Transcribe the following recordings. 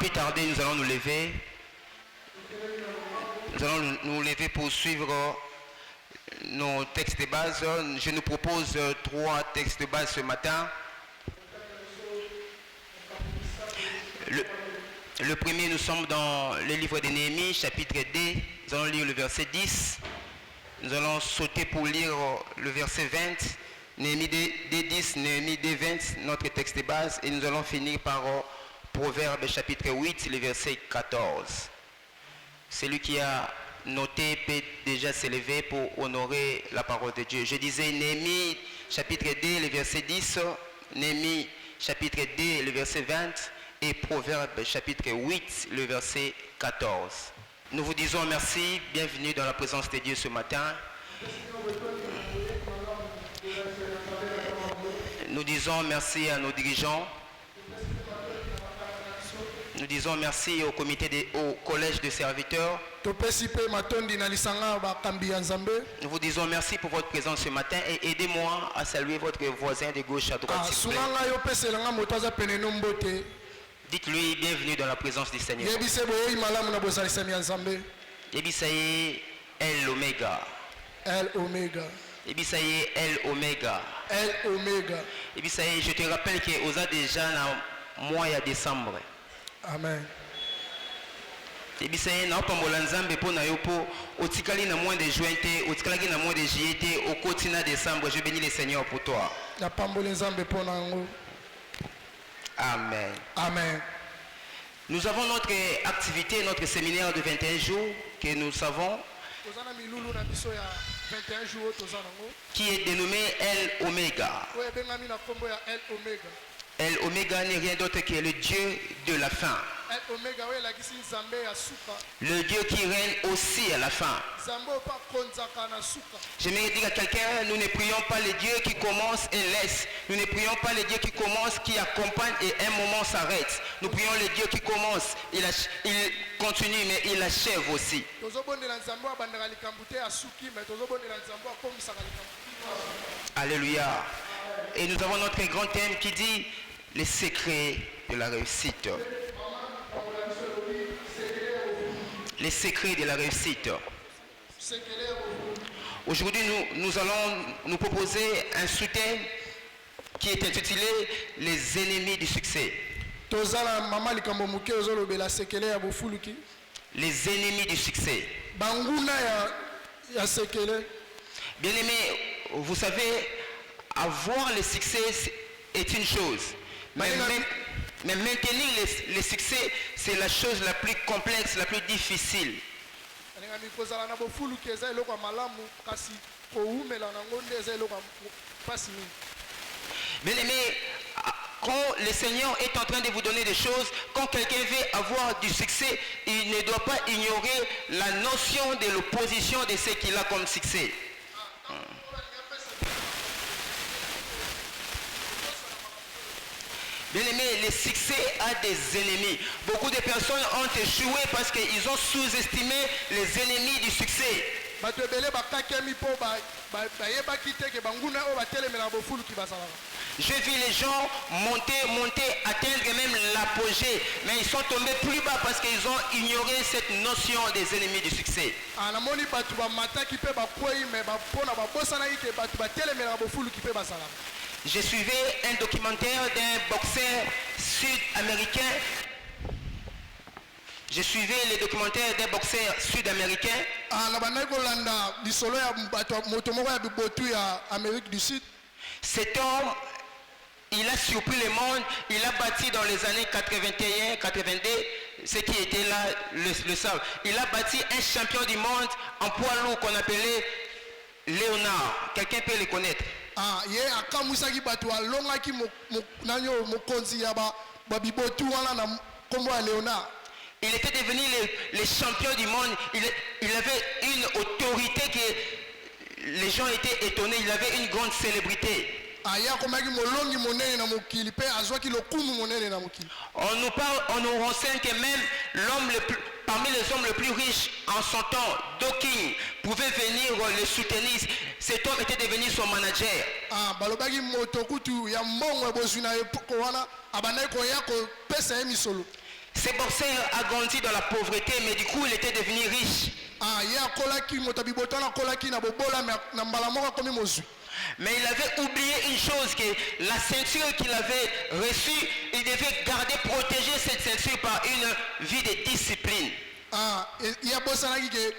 plus tarder, nous allons nous lever. Nous allons nous lever pour suivre nos textes de base. Je nous propose 3 textes de base ce matin. Le premier, nous sommes dans le livre de Néhémie, chapitre D. Nous allons lire le verset 10. Nous allons sauter pour lire le verset 20. Néhémie D10, Néhémie D20, notre texte de base. Et nous allons finir par Proverbe chapitre 8, le verset 14. Celui qui a noté peut déjà s'élever pour honorer la parole de Dieu. Je disais Néhémie chapitre D, le verset 10. Néhémie chapitre D, le verset 20. Et Proverbe chapitre 8, le verset 14. Nous vous disons merci, bienvenue dans la présence de Dieu ce matin. Nous disons merci à nos dirigeants. Nous disons merci au collège de serviteurs. Nous vous disons merci pour votre présence ce matin et aidez-moi à saluer votre voisin de gauche à droite. Dites-lui bienvenue dans la présence du Seigneur. Ebisaye El Omega. El Omega. Ebisaye El Omega. El Omega. Ebisaye, je te rappelle que osa déjà dans mois de décembre. Amen. Ebisaye na opambola nzambe po na yo po otikali na mois de juin te, otikali na mois de juillet te, au continent décembre. Je bénis le Seigneur pour toi. Na pambola nzambe po na ngo. Amen. Amen. Nous avons notre activité, notre séminaire de 21 jours que nous savons, qui est dénommé El Omega. El Omega n'est rien d'autre que le Dieu de la fin. Le Dieu qui règne aussi à la fin. J'aimerais dire à quelqu'un, nous ne prions pas le Dieu qui commence et laisse. Nous ne prions pas le Dieu qui commence, qui accompagne et un moment s'arrête. Nous prions le Dieu qui commence, il continue mais il achève aussi. Alléluia. Et nous avons notre grand thème qui dit les secrets de la réussite. Les secrets de la réussite. Aujourd'hui, nous allons nous proposer un sous-thème qui est intitulé les ennemis du succès. Les ennemis du succès. Bien aimé, vous savez, avoir le succès est une chose. Mais maintenir le succès, c'est la chose la plus complexe, la plus difficile. Bien aimé, quand le Seigneur est en train de vous donner des choses, quand quelqu'un veut avoir du succès, il ne doit pas ignorer la notion de l'opposition de ce qu'il a comme succès. Bien aimé, le succès a des ennemis. Beaucoup de personnes ont échoué parce qu'ils ont sous-estimé les ennemis du succès. J'ai vu les gens monter, atteindre même l'apogée, mais ils sont tombés plus bas parce qu'ils ont ignoré cette notion des ennemis du succès. Je suivais un documentaire d'un boxeur sud-américain. Je suivais les documentaires d'un boxeur sud-américain. Cet homme, il a surpris le monde. Il a bâti dans les années 81, 82, ceux qui étaient là le savent. Il a bâti un champion du monde en poids lourd qu'on appelait Léonard. Quelqu'un peut le connaître? Il était devenu le champion du monde. Il avait une autorité que les gens étaient étonnés. Il avait une grande célébrité. On nous renseigne que même parmi les hommes les plus riches en son temps, Doking pouvait venir le soutenir. Cet homme était devenu son manager. Ce boxeur a grandi dans la pauvreté, mais du coup il était devenu riche. ye akolaki moto abibotana akolaki na bobola na mbala moko akomi mozwi. Mais il avait oublié une chose, que la ceinture qu'il avait reçue, il devait garder, protéger cette ceinture par une vie de discipline. ye abosanaki ke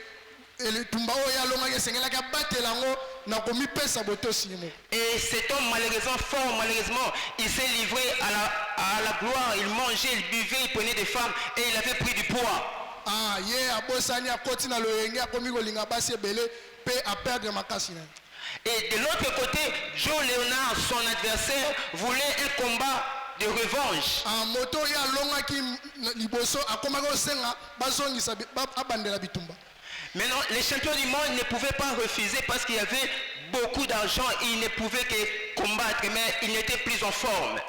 etumba oyo alongaki esengelaki abatela yango na komipesa botosi ye moko. Et cet homme malheureusement fort, malheureusement, il s'est livré à la gloire. Il mangeait, il buvait, il prenait des femmes et il avait pris du poids. ye abosani akoti na loyenge akomi kolinga basi ebele mpe aperdre makasi na ye. Et de l'autre côté, Joe Léonard, son adversaire, voulait un combat de revanche. moto oyo alongaki liboso akomaki kosenga bazongisa abandela bitumba. Maintenant, les champions du monde ne pouvaient pas refuser parce qu'il y avait beaucoup d'argent. Ils ne pouvaient que combattre, mais ils n'étaient plus en forme.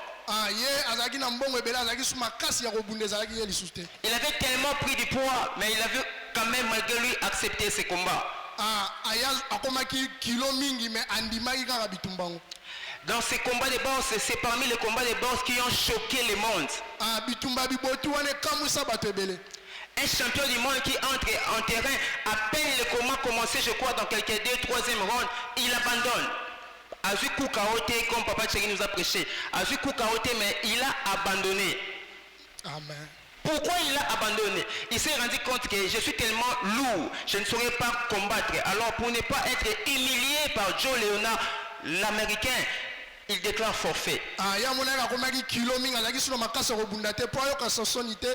ye azalaki na mbongo ebele azalaki su makasi ya kobunda ezalaki ye lisusu te. Il avait tellement pris du poids, mais il avait quand même malgré lui accepté ce combat. aya akomaki kilo mingi me andimaki kaka bitumba ngo. Dans ces combats de boxe, c'est parmi les combats de boxe qui ont choqué le monde. bitumba biboti wana ekamwisa bato ebele. Un champion du monde qui entre en terrain, à peine le combat commencé, je crois, dans quelques 2-3e round, il abandonne. Azu Koukaote, comme Papa Tchéri nous a prêché. Azu Koukaote, mais il a abandonné. Amen. Pourquoi il a abandonné? Il s'est rendu compte que je suis tellement lourd, je ne saurais pas combattre. Alors pour ne pas être humilié par Joe Léonard, l'Américain, il déclare forfait. ya monaka akomaki kilo mingi azalaki sino makasi ya kobunda te mpo ayoka sosoni te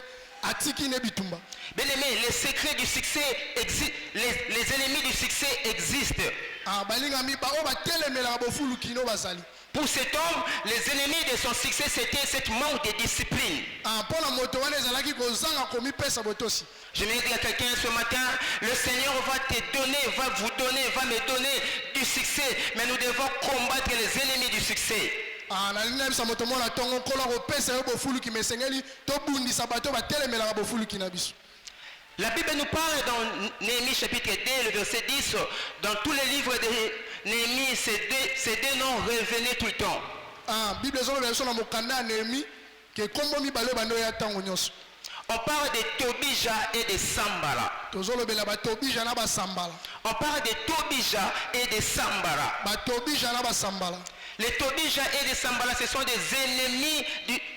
atiki ne bitumba. Bien aimé, les secrets du succès existent, les ennemis du succès existent. balingami oyo batelemelaka bofuluki no bazali. Pour cet homme, les ennemis de son succès, c'était cette manque de discipline. mpo na moto wana ezalaki kozanga komipesa botosi. Je me dis à quelqu'un ce matin, le Seigneur va te donner, va vous donner, va me donner du succès, mais nous devons combattre les ennemis du succès. nalingi nayebisa moto mona ntongo nkolo akopesa yo bofuluki me esengeli tobundisa bato batelemelaka bofuluki na biso. La Bible nous parle dans Néhémie chapitre 2, le verset 10, dans tous les livres de Néhémie, ces deux noms revenaient tout le temps. bible ezolobela biso na mokanda ya Nehemi ke kombo mibale oyo bando ya ntango nyonso. On parle de Tobija et de Sambara. tozolobela batobija na basambala. On parle de Tobija et de Sambara. batobija na basambala. Les Tobija et les Sambala, ce sont des ennemis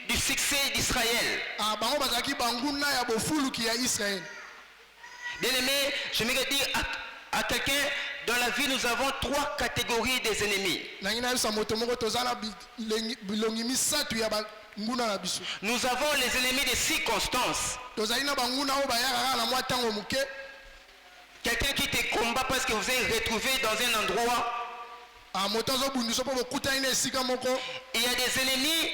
du succès d'Israël. bango bazalaki banguna ya bofuluki ya Israël. Bien aimé, je me dire à quelqu'un, dans la vie nous avons 3 catégories des ennemis. nangi nayebisa moto moko toza na bilongi misato ya banguna na biso. Nous avons les ennemis des circonstances. tozali na banguna oyo bayaka kaka na mwa ntango moke. Quelqu'un qui te combat parce que vous êtes retrouvé dans un endroit. moto azobundisa mpo bokutani na esika moko. Il y a des ennemis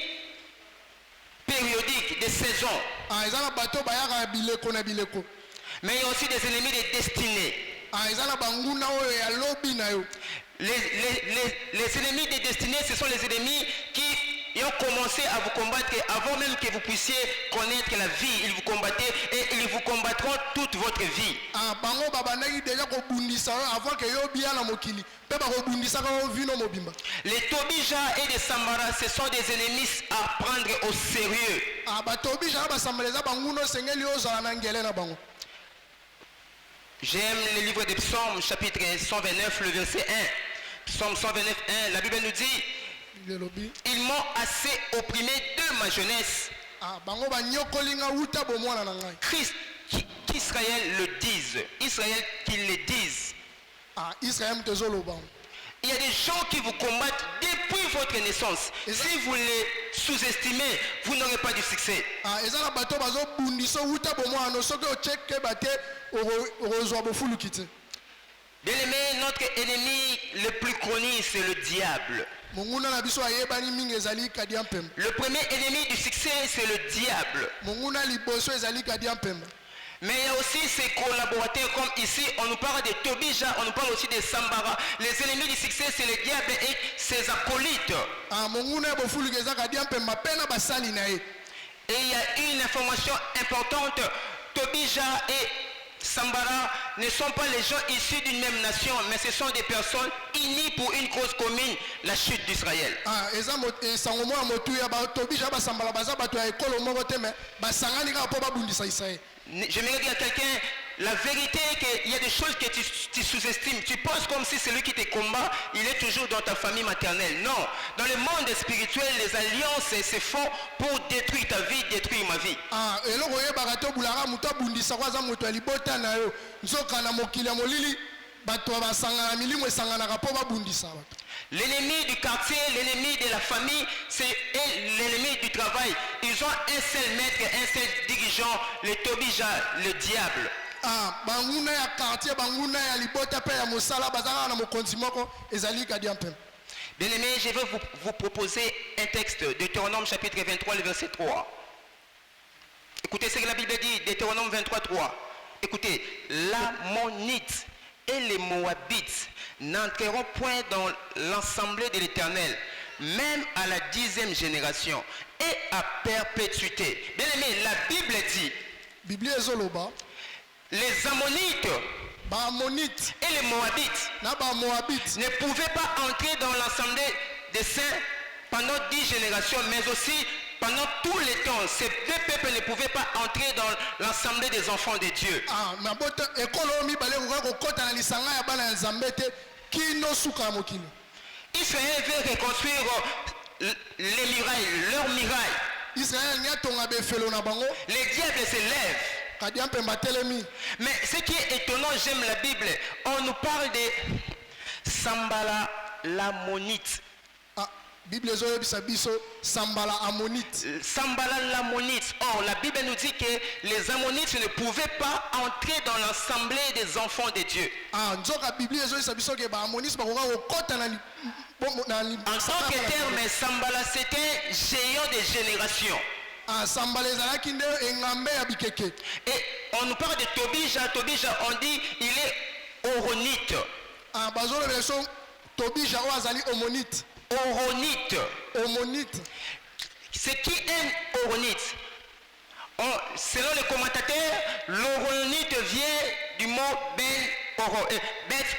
périodiques, des saisons. eza na bato bayaka bileko na bileko. Mais il y a aussi des ennemis de destinée. eza na banguna oyo ya lobi na yo. Les ennemis de destinée, ce sont les ennemis qui ont commencé à vous combattre avant même que vous puissiez connaître la vie. Ils vous combattaient et ils vous combattront toute votre vie. bango babandaki deja kobundisa yo avant ke yo bia na mokili mpe bakobundisaka yo vino mobimba. Les Tobija et les Sambara, ce sont des ennemis à prendre au sérieux. batobija na basambala eza banguna osengeli ozala na ngele na bango. J'aime le livre des Psaumes, chapitre 129, le verset 1. Psaume 129, 1, la Bible nous dit: ils m'ont assez opprimé de ma jeunesse. bango banyokolinga uta bomwana na ngai. Christ, qu'Israël le dise. Israël qu'il le dise. Israël mtezoloba. Il y a des gens qui vous combattent depuis votre naissance. Si vous les sous-estimez, vous n'aurez pas de succès. eza na bato bazobundisa uta bomwana soki ocheke bate orozwa bofuluki te. Bien aimé, notre ennemi le plus connu, c'est le diable. monguna na biso ayebani mingi ezali kadia mpemba. Le premier ennemi du succès, c'est le diable. monguna liboso ezali kadia mpemba. Mais il y a aussi ses collaborateurs, comme ici, on nous parle de Tobija, on nous parle aussi de Sambara. Les ennemis du succès, c'est le diable et ses acolytes. monguna ya bofuluki eza kadia mpemba mpe na basali na ye. Et il y a une information importante, Tobija et Sambara ne sont pas les gens issus d'une même nation, mais ce sont des personnes unies pour une cause commune, la chute d'Israël. eza esango moko ya motu ya batobija basambala baza bato ya ekolo moko te me basangani kaka mpo babundisa Israël. J'aimerais dire à quelqu'un, la vérité est qu'il y a des choses que tu sous-estimes. Tu penses comme si celui qui te combat, il est toujours dans ta famille maternelle. Non. Dans le monde spirituel, les alliances se font pour détruire ta vie, détruire ma vie. eloko oyebaka te obulaka moto abundisaka aza moto ya libota na yo nzoka na mokili ya molili bato basangana milimo esanganaka mpo babundisa bato. L'ennemi du quartier, l'ennemi de la famille, c'est l'ennemi du travail. Ils ont un seul maître, un seul dirigeant, le Tobija, le diable. banguna ya quartier, banguna ya libota pe ya mosala bazaka na mokonzi moko ezali kadia mpe. Bien-aimé, je vais vous proposer un texte, Deutéronome chapitre 23, le verset 3. Écoutez ce que la Bible dit, Deutéronome 23, 3. Écoutez, l'Ammonite et les Moabites n'entreront point dans l'assemblée de l'Éternel, même à la 10e génération et à perpétuité. Bien aimé, la Bible dit, les Ammonites et les Moabites ne pouvaient pas entrer dans l'assemblée des saints pendant 10 générations, mais aussi pendant tout le temps. Ces deux peuples ne pouvaient pas entrer dans l'assemblée des enfants de Dieu. Israël veut reconstruire les murailles, leurs murailles. Les diables se lèvent. Mais ce qui est étonnant, j'aime la Bible, on nous parle de Sambala l'Ammonite. Bible Sambala Ammonite. Sambala l'Ammonite. Or, la Bible nous dit que les Ammonites ne pouvaient pas entrer dans l'assemblée des enfants de Dieu. En tant que terme, Sambala c'était un géant de génération. Et on nous parle de Tobija. Tobija, on dit il est Oronite. Tobija azali Omonite. Oronite. C'est qui un Oronite? Selon les commentateurs, l'Oronite vient du mot Beth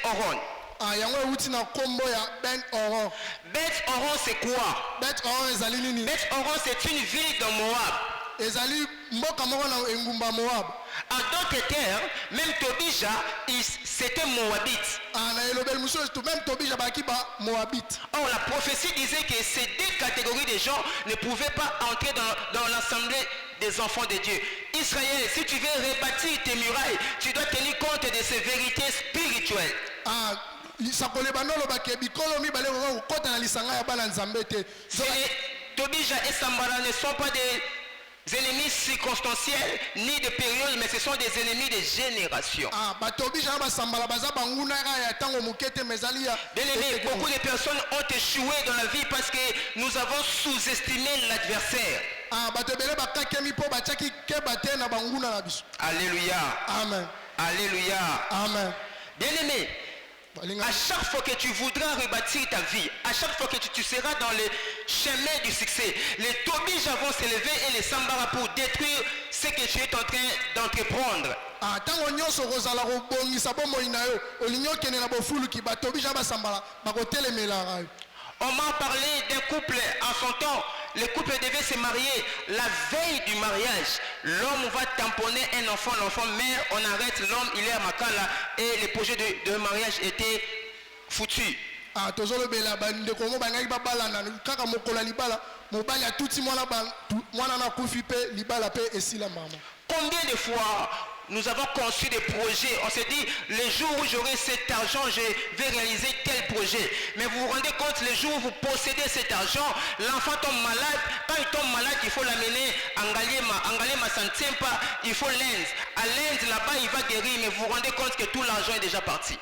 Oron. Beth Oron c'est quoi? Beth Oron c'est une ville dans Moab. En d'autres termes, même Tobija, c'était Moabite. Or, la prophétie disait que ces deux catégories de gens ne pouvaient pas entrer dans l'assemblée des enfants de Dieu. Israël, si tu veux rebâtir tes murailles, tu dois tenir compte de ces vérités spirituelles. Tobija et Sambala ne sont pas des ennemis circonstanciels ni de période, mais ce sont des ennemis de génération. Bien aimé, beaucoup de personnes ont échoué dans la vie parce que nous avons sous-estimé l'adversaire. Alléluia. Amen. Alléluia. Amen. Bien aimé, à chaque fois que tu voudras rebâtir ta vie, à chaque fois que tu seras dans le chemin du succès, les Tobija vont se lever et les Sambara pour détruire ce que tu es en train d'entreprendre. On m'a parlé d'un couple en son temps. Le couple devait se marier la veille du mariage. L'homme va tamponner un enfant, l'enfant meurt, on arrête l'homme, il est à Makala et le projet de mariage était foutu. Combien de fois nous avons conçu des projets, on s'est dit, le jour où j'aurai cet argent, je vais réaliser tel projet. Mais vous vous rendez compte, le jour où vous possédez cet argent, l'enfant tombe malade. Quand il tombe malade, il faut l'amener à Ngalema. Ngalema, ça ne tient pas, il faut l'Inde. À l'Inde, là-bas, il va guérir, mais vous vous rendez compte que tout l'argent est déjà parti.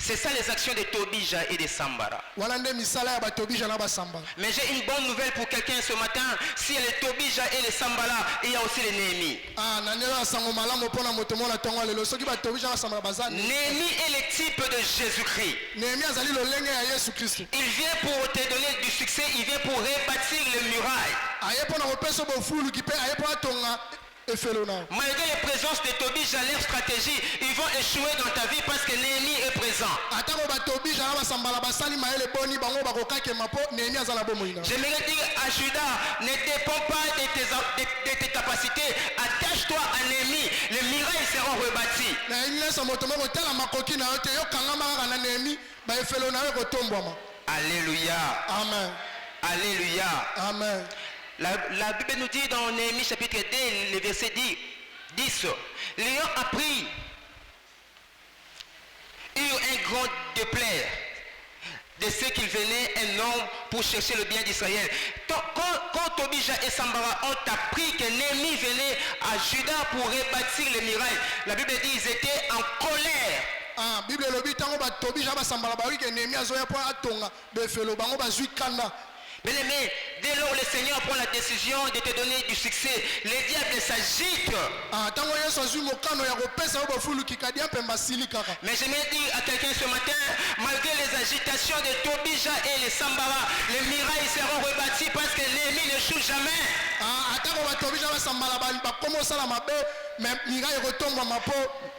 C'est ça les actions de Tobija et de Sambara. wana nde misala ya batobija na basambala. Mais j'ai une bonne nouvelle pour quelqu'un ce matin. Si elle est Tobija et les Sambala, il y a aussi les Néhémie. Na ndelo ya sango malamu mpona moto mona ntongo lelo soki batobija basambala bazani. Néhémie est le type de Jésus-Christ. Nehemia azali lolenge ya Yesu Kristo. Il vient pour te donner du succès, il vient pour rebâtir les murailles. Aye mpona kopesa bofulu kipe aye mpona tonga efelo na. Malgré la présence de Tobija, leur stratégie, ils vont échouer dans ta vie parce que Néhémie est présent. Atako batobija na basambala basali mayele boni bango bakokakema mpo Nehemia aza na bomoi na. J'aimerais dire à Judas, ne dépend pas de tes capacités, attache-toi à Néhémie, les murailles seront rebâties. Na inesa moto moko tala makoki na yo te yo kangama kaka na Nehemi ba efelo na yo kotombwama. Alléluia. Amen. Alléluia. Amen. La Bible nous dit dans Néhémie chapitre 2, le verset 10, l'ayant appris, eurent un grand déplaire de ce qu'il venait un homme pour chercher le bien d'Israël. Quand Tobija et Sambara ont appris que Néhémie venait à Juda pour rebâtir les murailles, la Bible dit qu'ils étaient en colère. Bible lobi tango batobija basambala ba wiki Nehemia azoya po atonga befelo bango bazwi kanda. Bien aimé, dès lors le Seigneur prend la décision de te donner du succès, les diables s'agitent. Tango Yesu azwi mokano ya kopesa yo bofulu kikadia pemba sili kaka. Mais j'aimerais dire à quelqu'un ce matin, malgré les agitations de Tobija et les Sambara, les murailles seront rebâties parce que l'ennemi ne joue jamais. Atako batobija basambala bakoma osala mabe mais miraille ekotombwama mpo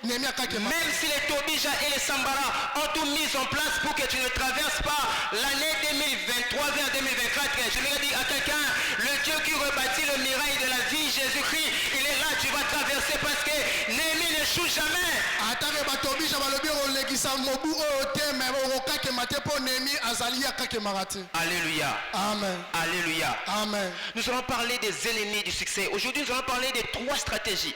Nehemia akakema. Même si les Tobija et les Sambara ont tout mis en place pour que tu ne traverses pas l'année 2023 vers 2024, j'aimerais dire à quelqu'un, le Dieu qui rebâtit le miraille de la vie, Jésus-Christ, il est là, tu vas traverser parce que Néhémie ne joue jamais. Atake batobija balobi olegisa mobu oyo te mais okakema te mpo Nehemia azali akakemaka te. Alléluia. Amen. Alléluia. Amen. Nous allons parler des ennemis du succès. Aujourd'hui, nous allons parler des 3 stratégies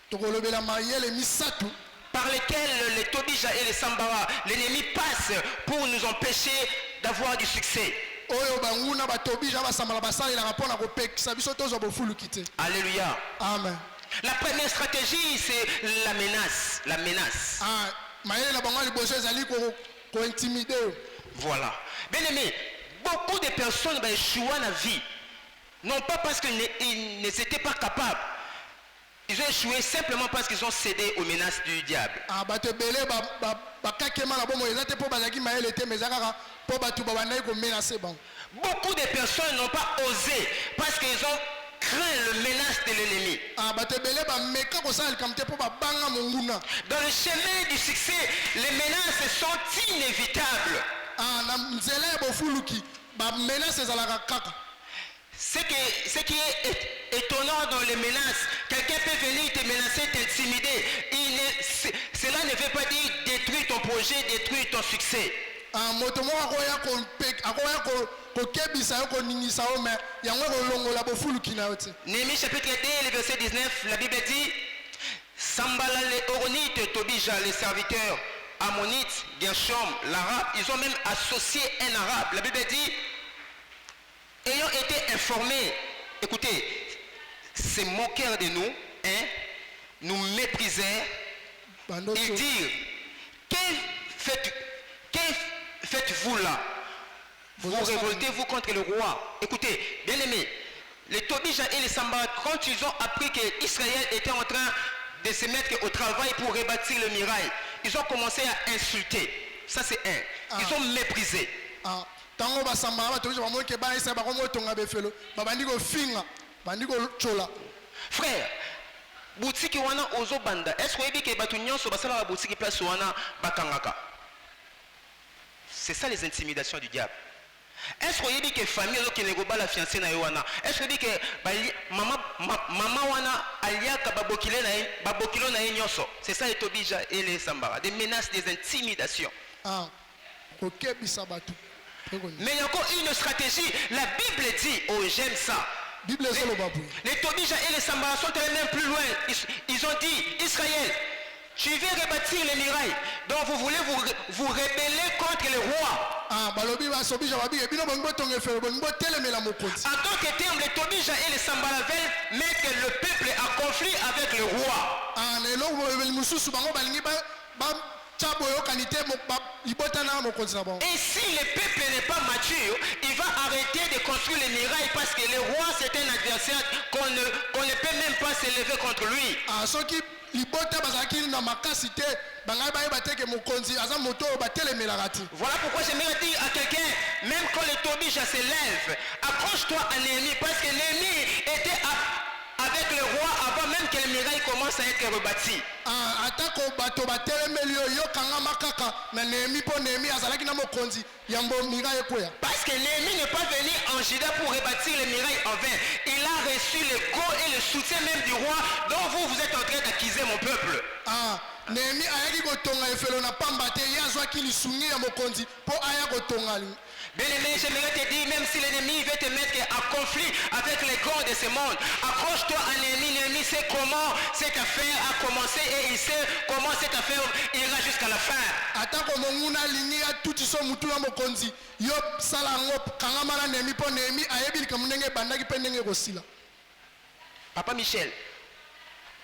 tokolobela mayele misatu par lesquelles les Tobija et les Sambara, l'ennemi passe pour nous empêcher d'avoir du succès. oyo banguna batobija basambala basalelaka mpona kopekisa biso tozwa bofuluki te. Alléluia. Amen. La première stratégie, c'est la menace. La menace. mayele na bango ya liboso ezali kointimide yo. Voilà. Bien aimé, beaucoup de personnes vont échouer dans la vie. Non pas parce qu'ils n'étaient pas capables. Ils ont échoué simplement parce qu'ils ont cédé aux menaces du diable. Bato ebele bakakema na bomo eza te mpo bazalaki mayele te mais eza kaka mpo bato babandaki komenase bango. Beaucoup de personnes n'ont pas osé parce qu'ils ont craint le menace de l'ennemi. Bato ebele bameka kosala likambo te mpo babanga monguna. Dans le chemin du succès, les menaces sont inévitables. Na nzela ya bofuluki bamenase ezalaka kaka. Ce qui est étonnant dans les menaces, quelqu'un peut venir te menacer, t'intimider. Cela ne veut pas dire détruire ton projet, détruire ton succès. Moto moko akoya kokebisa yo koningisa yo mais yango ekolongola bofuluki na yo te. Néhémie chapitre 2, le verset 19, la Bible dit Sambala les Horonites, Tobija les serviteurs, Ammonites, Gershom, l'Arabe, ils ont même associé un Arabe. La Bible dit ayant été informés, écoutez, ces moqueurs de nous, nous méprisaient, ils dirent, que faites-vous là? Vous révoltez-vous contre le roi. Écoutez, bien aimés, les Tobija et les Sambara, quand ils ont appris qu'Israël était en train de se mettre au travail pour rebâtir le muraille, ils ont commencé à insulter. Ça c'est un. Ils ont méprisé. Tango basambala batobija bamoke ba isa bakomo tonga befelo babandi ko finga bandi ko chola. Frère, boutique wana ozo banda, est-ce que que batu nyonso basala ba boutique place wana bakangaka? C'est ça les intimidations du diable. Est-ce que que famille qui ne go ba la fiancée na wana? Est-ce que que maman wana aliaka babokilo na nyonso? C'est ça les Tobija et les Sambara, des menaces, des intimidations. Kokebisa batu. Mais il y a encore une stratégie. La Bible dit, oh j'aime ça. Les Tobija et les Sambara sont allés même plus loin. Ils ont dit, Israël, tu veux rebâtir les murailles. Donc vous voulez vous rebeller contre le roi. En tant que terme, les Tobija et les Sambara veulent mettre le peuple en conflit avec le roi. tya boyokani te libota na mokonzi na bango. Et si le peuple n'est pas mature, il va arrêter de construire les murailles parce que le roi c'est un adversaire qu'on ne peut même pas s'élever contre lui. Soki libota bazalaki na makasi te bangai bayeba te ke mokonzi aza moto oyo batelemelaka te. Voilà pourquoi j'aimerais dire à quelqu'un, même quand le Tobija se lève, accroche-toi à Néhémie, parce que Néhémie était avec le roi avant même que les murailles commencent à être rebâties. Atako bato batelemeli oyo yokanga makaka na Néhémie mpo Néhémie azalaki na mokonzi yambo muraille ekweya. Parce que Néhémie n'est pas venu en Juda pour rebâtir les murailles en vain. Il a reçu le go et le soutien même du roi dont vous êtes en train d'accuser mon peuple. Néhémie ayaki kotonga efelo na pamba te ye azwaki lisungi ya mokonzi mpo aya kotonga. Bien-aimé, j'aimerais te dire, même si l'ennemi veut te mettre en conflit avec les grands de ce monde, accroche-toi à Néhémie. Néhémie sait comment cette affaire a commencé et il sait comment cette affaire ira jusqu'à la fin. Atako monguna lingi atutiso mutu na mokonzi yo sala ngo kangama na Néhémie mpo Néhémie ayebi likambo ndenge ebandaki mpe ndenge ekosila. Papa Michel,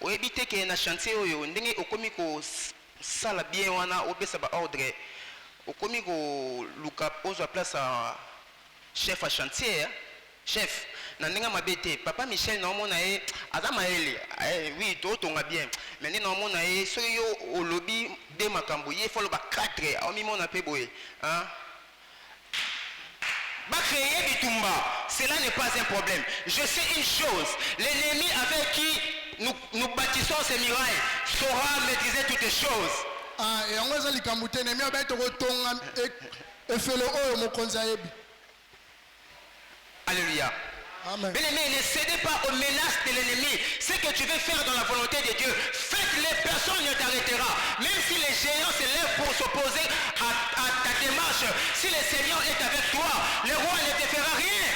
oyebi te ke na chantier oyo ndenge okomi kosala bien wana opesa baordre okomi koluka ozwa place ya chef à chantier, chef na ndenge mabe te. Papa Michel naomona ye aza mayele, oui totonga bien, mais nde naomona ye soki yo olobi de makambo ye fo loba 4 aomimona mpe boye créer bitumba, cela n'est pas un problème. Je sais une chose, l'ennemi avec qui nous bâtissons ces murailles saura maîtriser toutes les choses. yango eza likambo te Néhémie abai tokotonga efelo oyo mokonzi ayebi. Alléluia. Amen. Bien-aimé, ne cédez pas aux menaces de l'ennemi. Ce que tu veux faire dans la volonté de Dieu, faites-le, personne ne t'arrêtera. Même si les géants se lèvent pour s'opposer à ta démarche, si le Seigneur est avec toi, le roi ne te fera rien.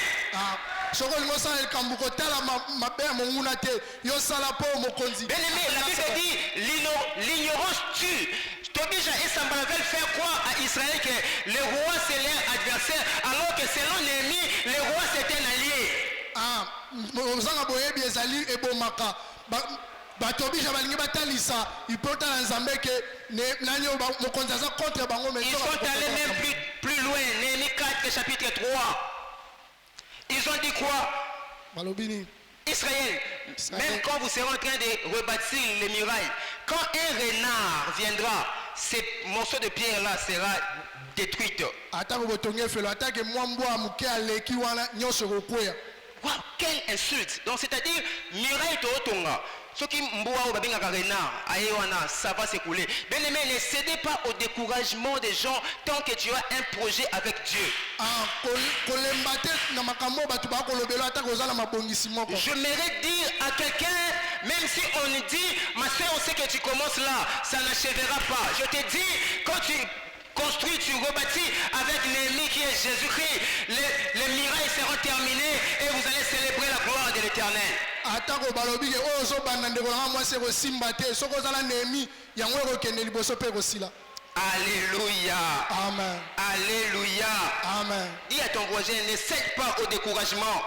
Soko lingosala likambo kotala mabe ya monguna te yo sala mpo mokonzi. Bien-aimé, la Bible dit l'ignorance tue. Tobija et Sanballat veulent faire croire à Israël que le roi c'est leur adversaire, alors que selon Néhémie, le roi c'est un allié. Ozanga boyebi ezali ebomaka batobija balingi batalisa ipotala nzambe ke nani mokonzi aza contre bango. Ils sont allés même plus loin. Néhémie 4 chapitre 3. Ils ont dit quoi? Balobini. Israël, même quand vous serez en train de rebâtir les murailles, quand un renard viendra, ces morceaux de pierre là sera détruit. Wow, quelle insulte! Donc c'est-à-dire muraille totonga. Ce qui ça va s'écouler. Bien-aimé, ne cédez pas au découragement des gens tant que tu as un projet avec Dieu. J'aimerais dire à quelqu'un, même si on dit, ma soeur, on sait que tu commences là, ça n'achèvera pas. Je te dis, quand tu construis, tu rebâtis avec Néhémie qui est Jésus-Christ, les murailles seront terminées et vous allez célébrer la gloire de l'Éternel. Alléluia. Amen. Alléluia. Amen. Dis à ton voisin, ne cède pas au découragement.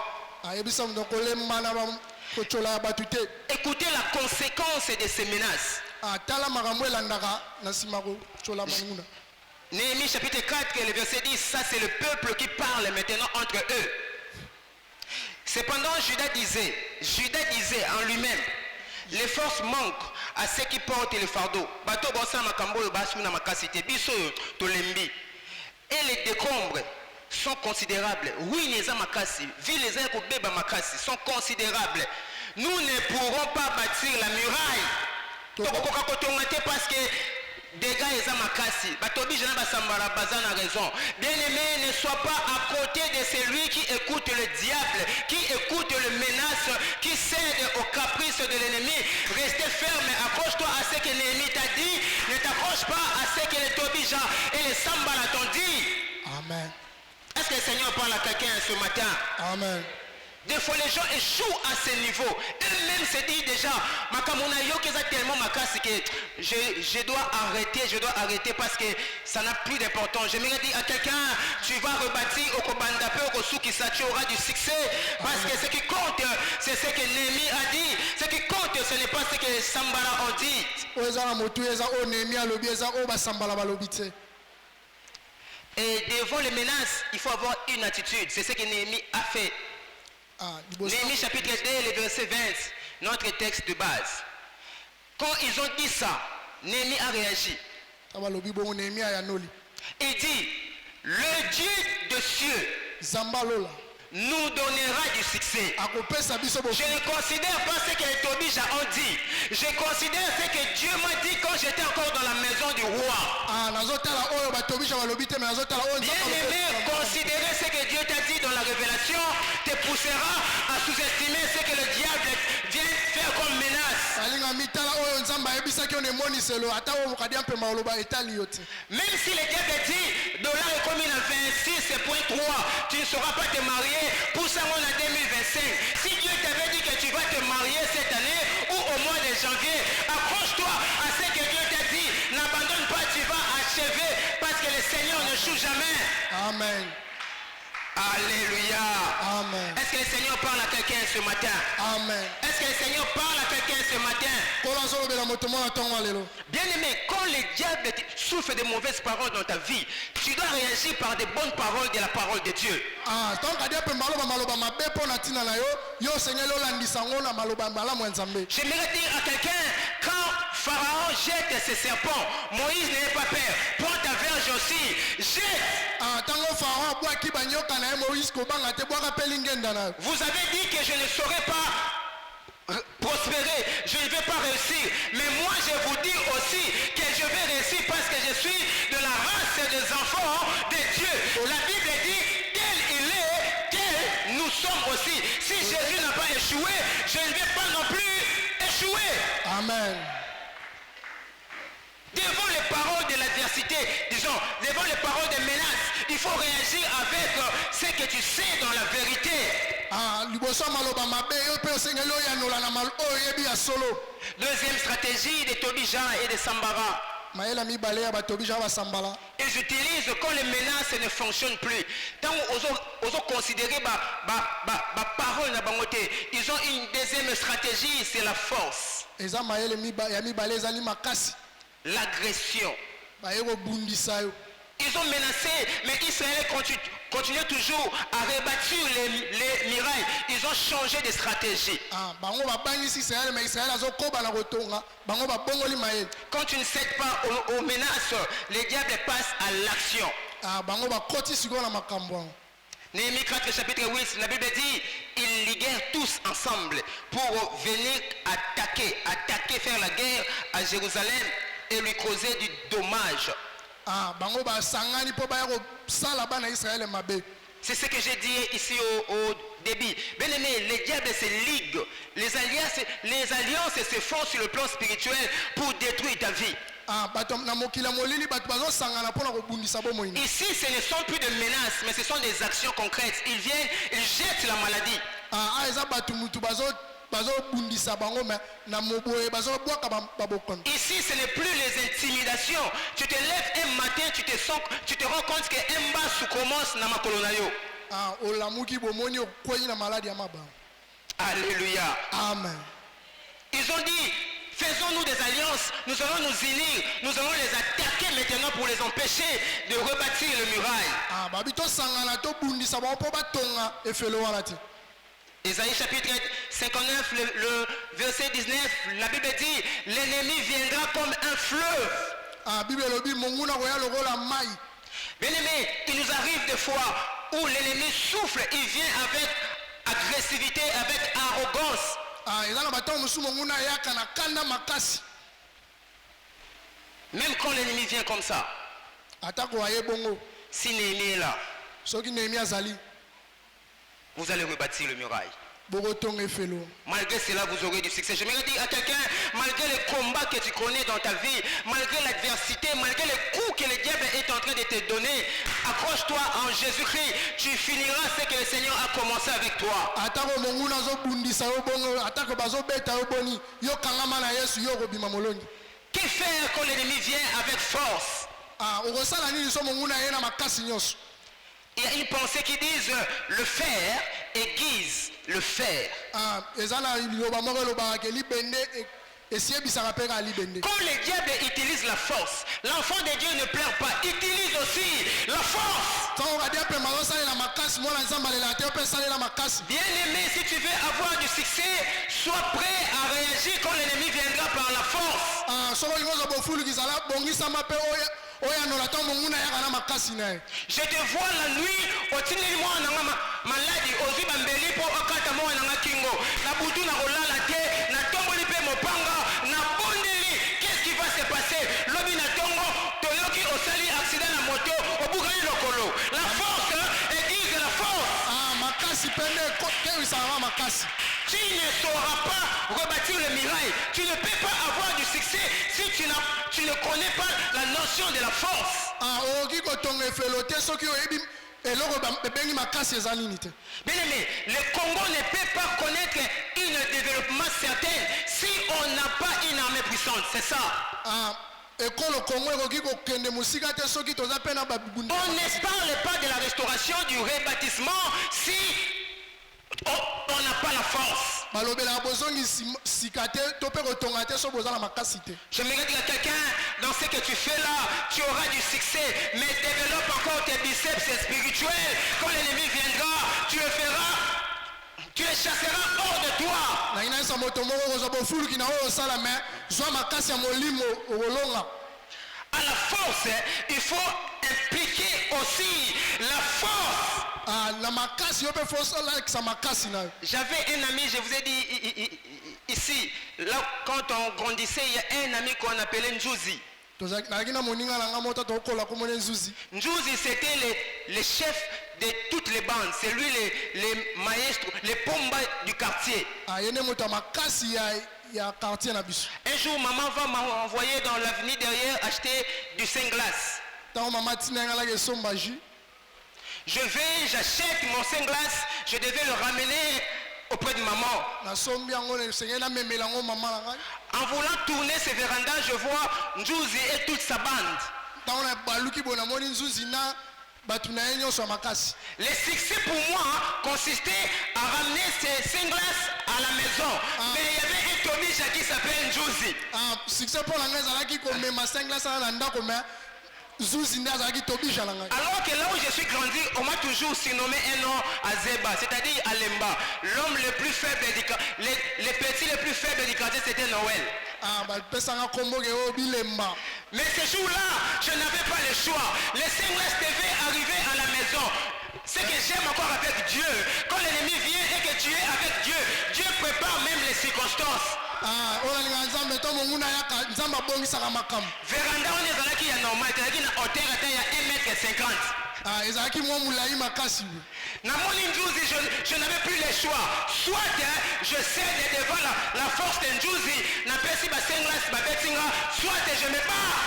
Écoutez la conséquence de ces menaces. Néhémie chapitre 4, le verset 10, ça c'est le peuple qui parle maintenant entre eux. Cependant, Judas disait en lui-même, les forces manquent à ceux qui portent le fardeau. Et les décombres sont considérables. Oui, les amakasi, les makasi sont considérables. Nous ne pourrons pas bâtir la muraille. Parce que dégâts et amakasi. Raison. Bien-aimé, ne sois pas à côté de celui qui écoute le diable, qui écoute le menace, qui cède aux caprices de l'ennemi. Restez ferme, accroche-toi à ce que l'ennemi t'a dit. Ne t'accroche pas à ce que les Tobija et les Sanballat t'ont dit. Amen. Est-ce que le Seigneur parle à quelqu'un ce matin? Amen. Des fois, les gens échouent à ce niveau. Eux-mêmes se disent déjà, Makamuna Yoki est tellement macasse que je dois arrêter parce que ça n'a plus d'importance. J'aimerais dire à quelqu'un, tu vas rebâtir au Kobandape, au Kosuki-sa, tu auras du succès. Parce que ce qui compte, c'est ce que Néhémie a dit. Ce qui compte, ce n'est pas ce que les Sambala ont dit. Et devant les menaces, il faut avoir une attitude. C'est ce que Néhémie a fait. Néhémie chapitre 2, le verset 20, notre texte de base. Quand ils ont dit ça, Néhémie a réagi. Il dit, le Dieu de cieux nous donnera du succès. Je ne considère pas ce que les Tobija ont dit. Je considère ce que Dieu m'a dit quand j'étais encore dans la maison du roi. Bien-aimé, considérer ce que Dieu t'a dit dans la révélation te poussera à sous-estimer ce que le diable vient faire comme menace. Même si le diable dit dollar est comme il a 26.3, tu ne sauras pas te marier. Pour ça, on a 2025. Si Dieu t'avait dit que tu vas te marier cette année ou au mois de janvier, accroche-toi à ce que Dieu t'a dit. N'abandonne pas, tu vas achever parce que le Seigneur ne joue jamais. Amen. Alléluia. Amen. Est-ce que le Seigneur parle à quelqu'un ce matin? Amen. Est-ce que le Seigneur parle à quelqu'un ce matin? Bien aimé, quand le diable souffle de mauvaises paroles dans ta vie, tu dois réagir par des bonnes paroles de la parole de Dieu. J'aimerais dire à quelqu'un, quand Pharaon jette ses serpents, Moïse n'est pas peur. Prends ta verge aussi, jette. Vous avez dit que je ne saurais pas prospérer, je ne vais pas réussir. Mais moi je vous dis aussi que je vais réussir parce que je suis de la race des enfants de Dieu. La Bible dit tel il est, tel nous sommes aussi. Si Jésus n'a pas échoué, je ne vais pas non plus échouer. Amen. Devant les paroles de l'adversité, disons, devant les paroles des menaces, il faut réagir avec ce que tu sais dans la vérité. Deuxième stratégie des Tobija et des Sambara. Ils utilisent quand les menaces ne fonctionnent plus. Tant qu'ils ont considéré parole, ils ont une deuxième stratégie, c'est la force. L'agression. Ils ont menacé, mais Israël continue toujours à rebâtir les murailles. Ils ont changé de stratégie. Quand tu ne cèdes pas aux menaces, les diables passent à l'action. Néhémie 4, chapitre 8, la Bible dit, ils liguèrent tous ensemble pour venir attaquer, faire la guerre à Jérusalem et lui causer du dommage. C'est ce que j'ai dit ici au début. Bien aimé, les diables se liguent. Les alliances se font sur le plan spirituel pour détruire ta vie. Ici, ce ne sont plus de menaces, mais ce sont des actions concrètes. Ils viennent, ils jettent la maladie. Ici, ce n'est plus les intimidations. Tu te lèves un matin, tu te rends compte que Mba commence na makolonayo. Alléluia. Amen. Ils ont dit, faisons-nous des alliances, nous allons nous unir, nous allons les attaquer maintenant pour les empêcher de rebâtir les murailles. Isaïe chapitre 59, le verset 19, la Bible dit, l'ennemi viendra comme un fleuve. Bien aimé, il nous arrive des fois où l'ennemi souffle, il vient avec agressivité, avec arrogance. Même quand l'ennemi vient comme ça, si Néhémie est là, vous allez rebâtir le muraille. bokotonga efelo. Malgré cela, vous aurez du succès. Je me dire à quelqu'un, malgré les combats que tu connais dans ta vie, malgré l'adversité, malgré les coups que le diable est en train de te donner, accroche-toi en Jésus-Christ. Tu finiras ce que le Seigneur a commencé avec toi. Atako monguna zo bundisa yo bongo, atako bazo beta yo boni, yo kangama na Yesu yo kobima molongi. Que faire quand l'ennemi vient avec force? Okosala nini so monguna ye na makasi nyonso? Il y a une pensée qui dit le fer aiguise le fer. Ezana liloba moko loba ke libende esiebisaka pe ka libende. Quand le diable utilise la force, l'enfant de Dieu ne pleure pas, utilise aussi la force. Bien aimé, si tu veux avoir du succès, sois prêt à réagir quand l'ennemi viendra par la force. Je te vois la nuit, au tineli-moi maladie, au zibambeli pour okatamo na kingo. Na butu na olala te, na tomboli pe mopanga, na bondeli. Qu'est-ce qui va se passer? Lobi na tongo, toyoki osali accident na moto, obugani lokolo. La force aiguise la force. Tu ne sauras pas rebâtir le mirail. Tu ne peux pas avoir du succès si tu ne connais pas la notion de la force. Bien aimé, le Congo ne peut pas connaître un développement certain si on n'a pas une armée puissante. C'est ça. On ne parle pas de la restauration, du rebâtissement si on n'a pas la force. Je me dis à quelqu'un, dans ce que tu fais là, tu auras du succès, mais développe encore tes biceps spirituels. Quand l'ennemi viendra, tu le feras, tu le chasseras hors de toi. À la force, il faut impliquer aussi la force. J'avais un ami, je vous ai dit ici, là quand on grandissait, il y a un ami qu'on appelait Njuzi. Njuzi, c'était le chef de toutes les bandes, c'est lui les maestros, les pombas du quartier. Un jour, maman va m'envoyer dans l'avenue derrière acheter du Saint-Glace. Je vais, j'achète mon Saint-Glace, je devais le ramener auprès de maman. En voulant tourner ce véranda, je vois Njuzi et toute sa bande. Le succès pour moi consistait à ramener ces Saint-Glace à la maison. Mais il y avait un Tomisha qui s'appelle Njuzi. Alors que là où je suis grandi, on m'a toujours surnommé un nom Azeba, c'est-à-dire Alemba. L'homme le plus faible du quartier, les petits les plus faibles du quartier, c'était Noël. Mais ce jour-là, je n'avais pas le choix. Les Saint-Glace devaient arriver à la maison. Ce que j'aime encore avec Dieu, quand l'ennemi vient et que tu es avec Dieu, Dieu prépare même les circonstances. Véranda on est là qui est normal, qui na hauteur à 1,50 m. Je n'avais plus le choix. Soit je cède devant la force de Njuzi, soit je me bats.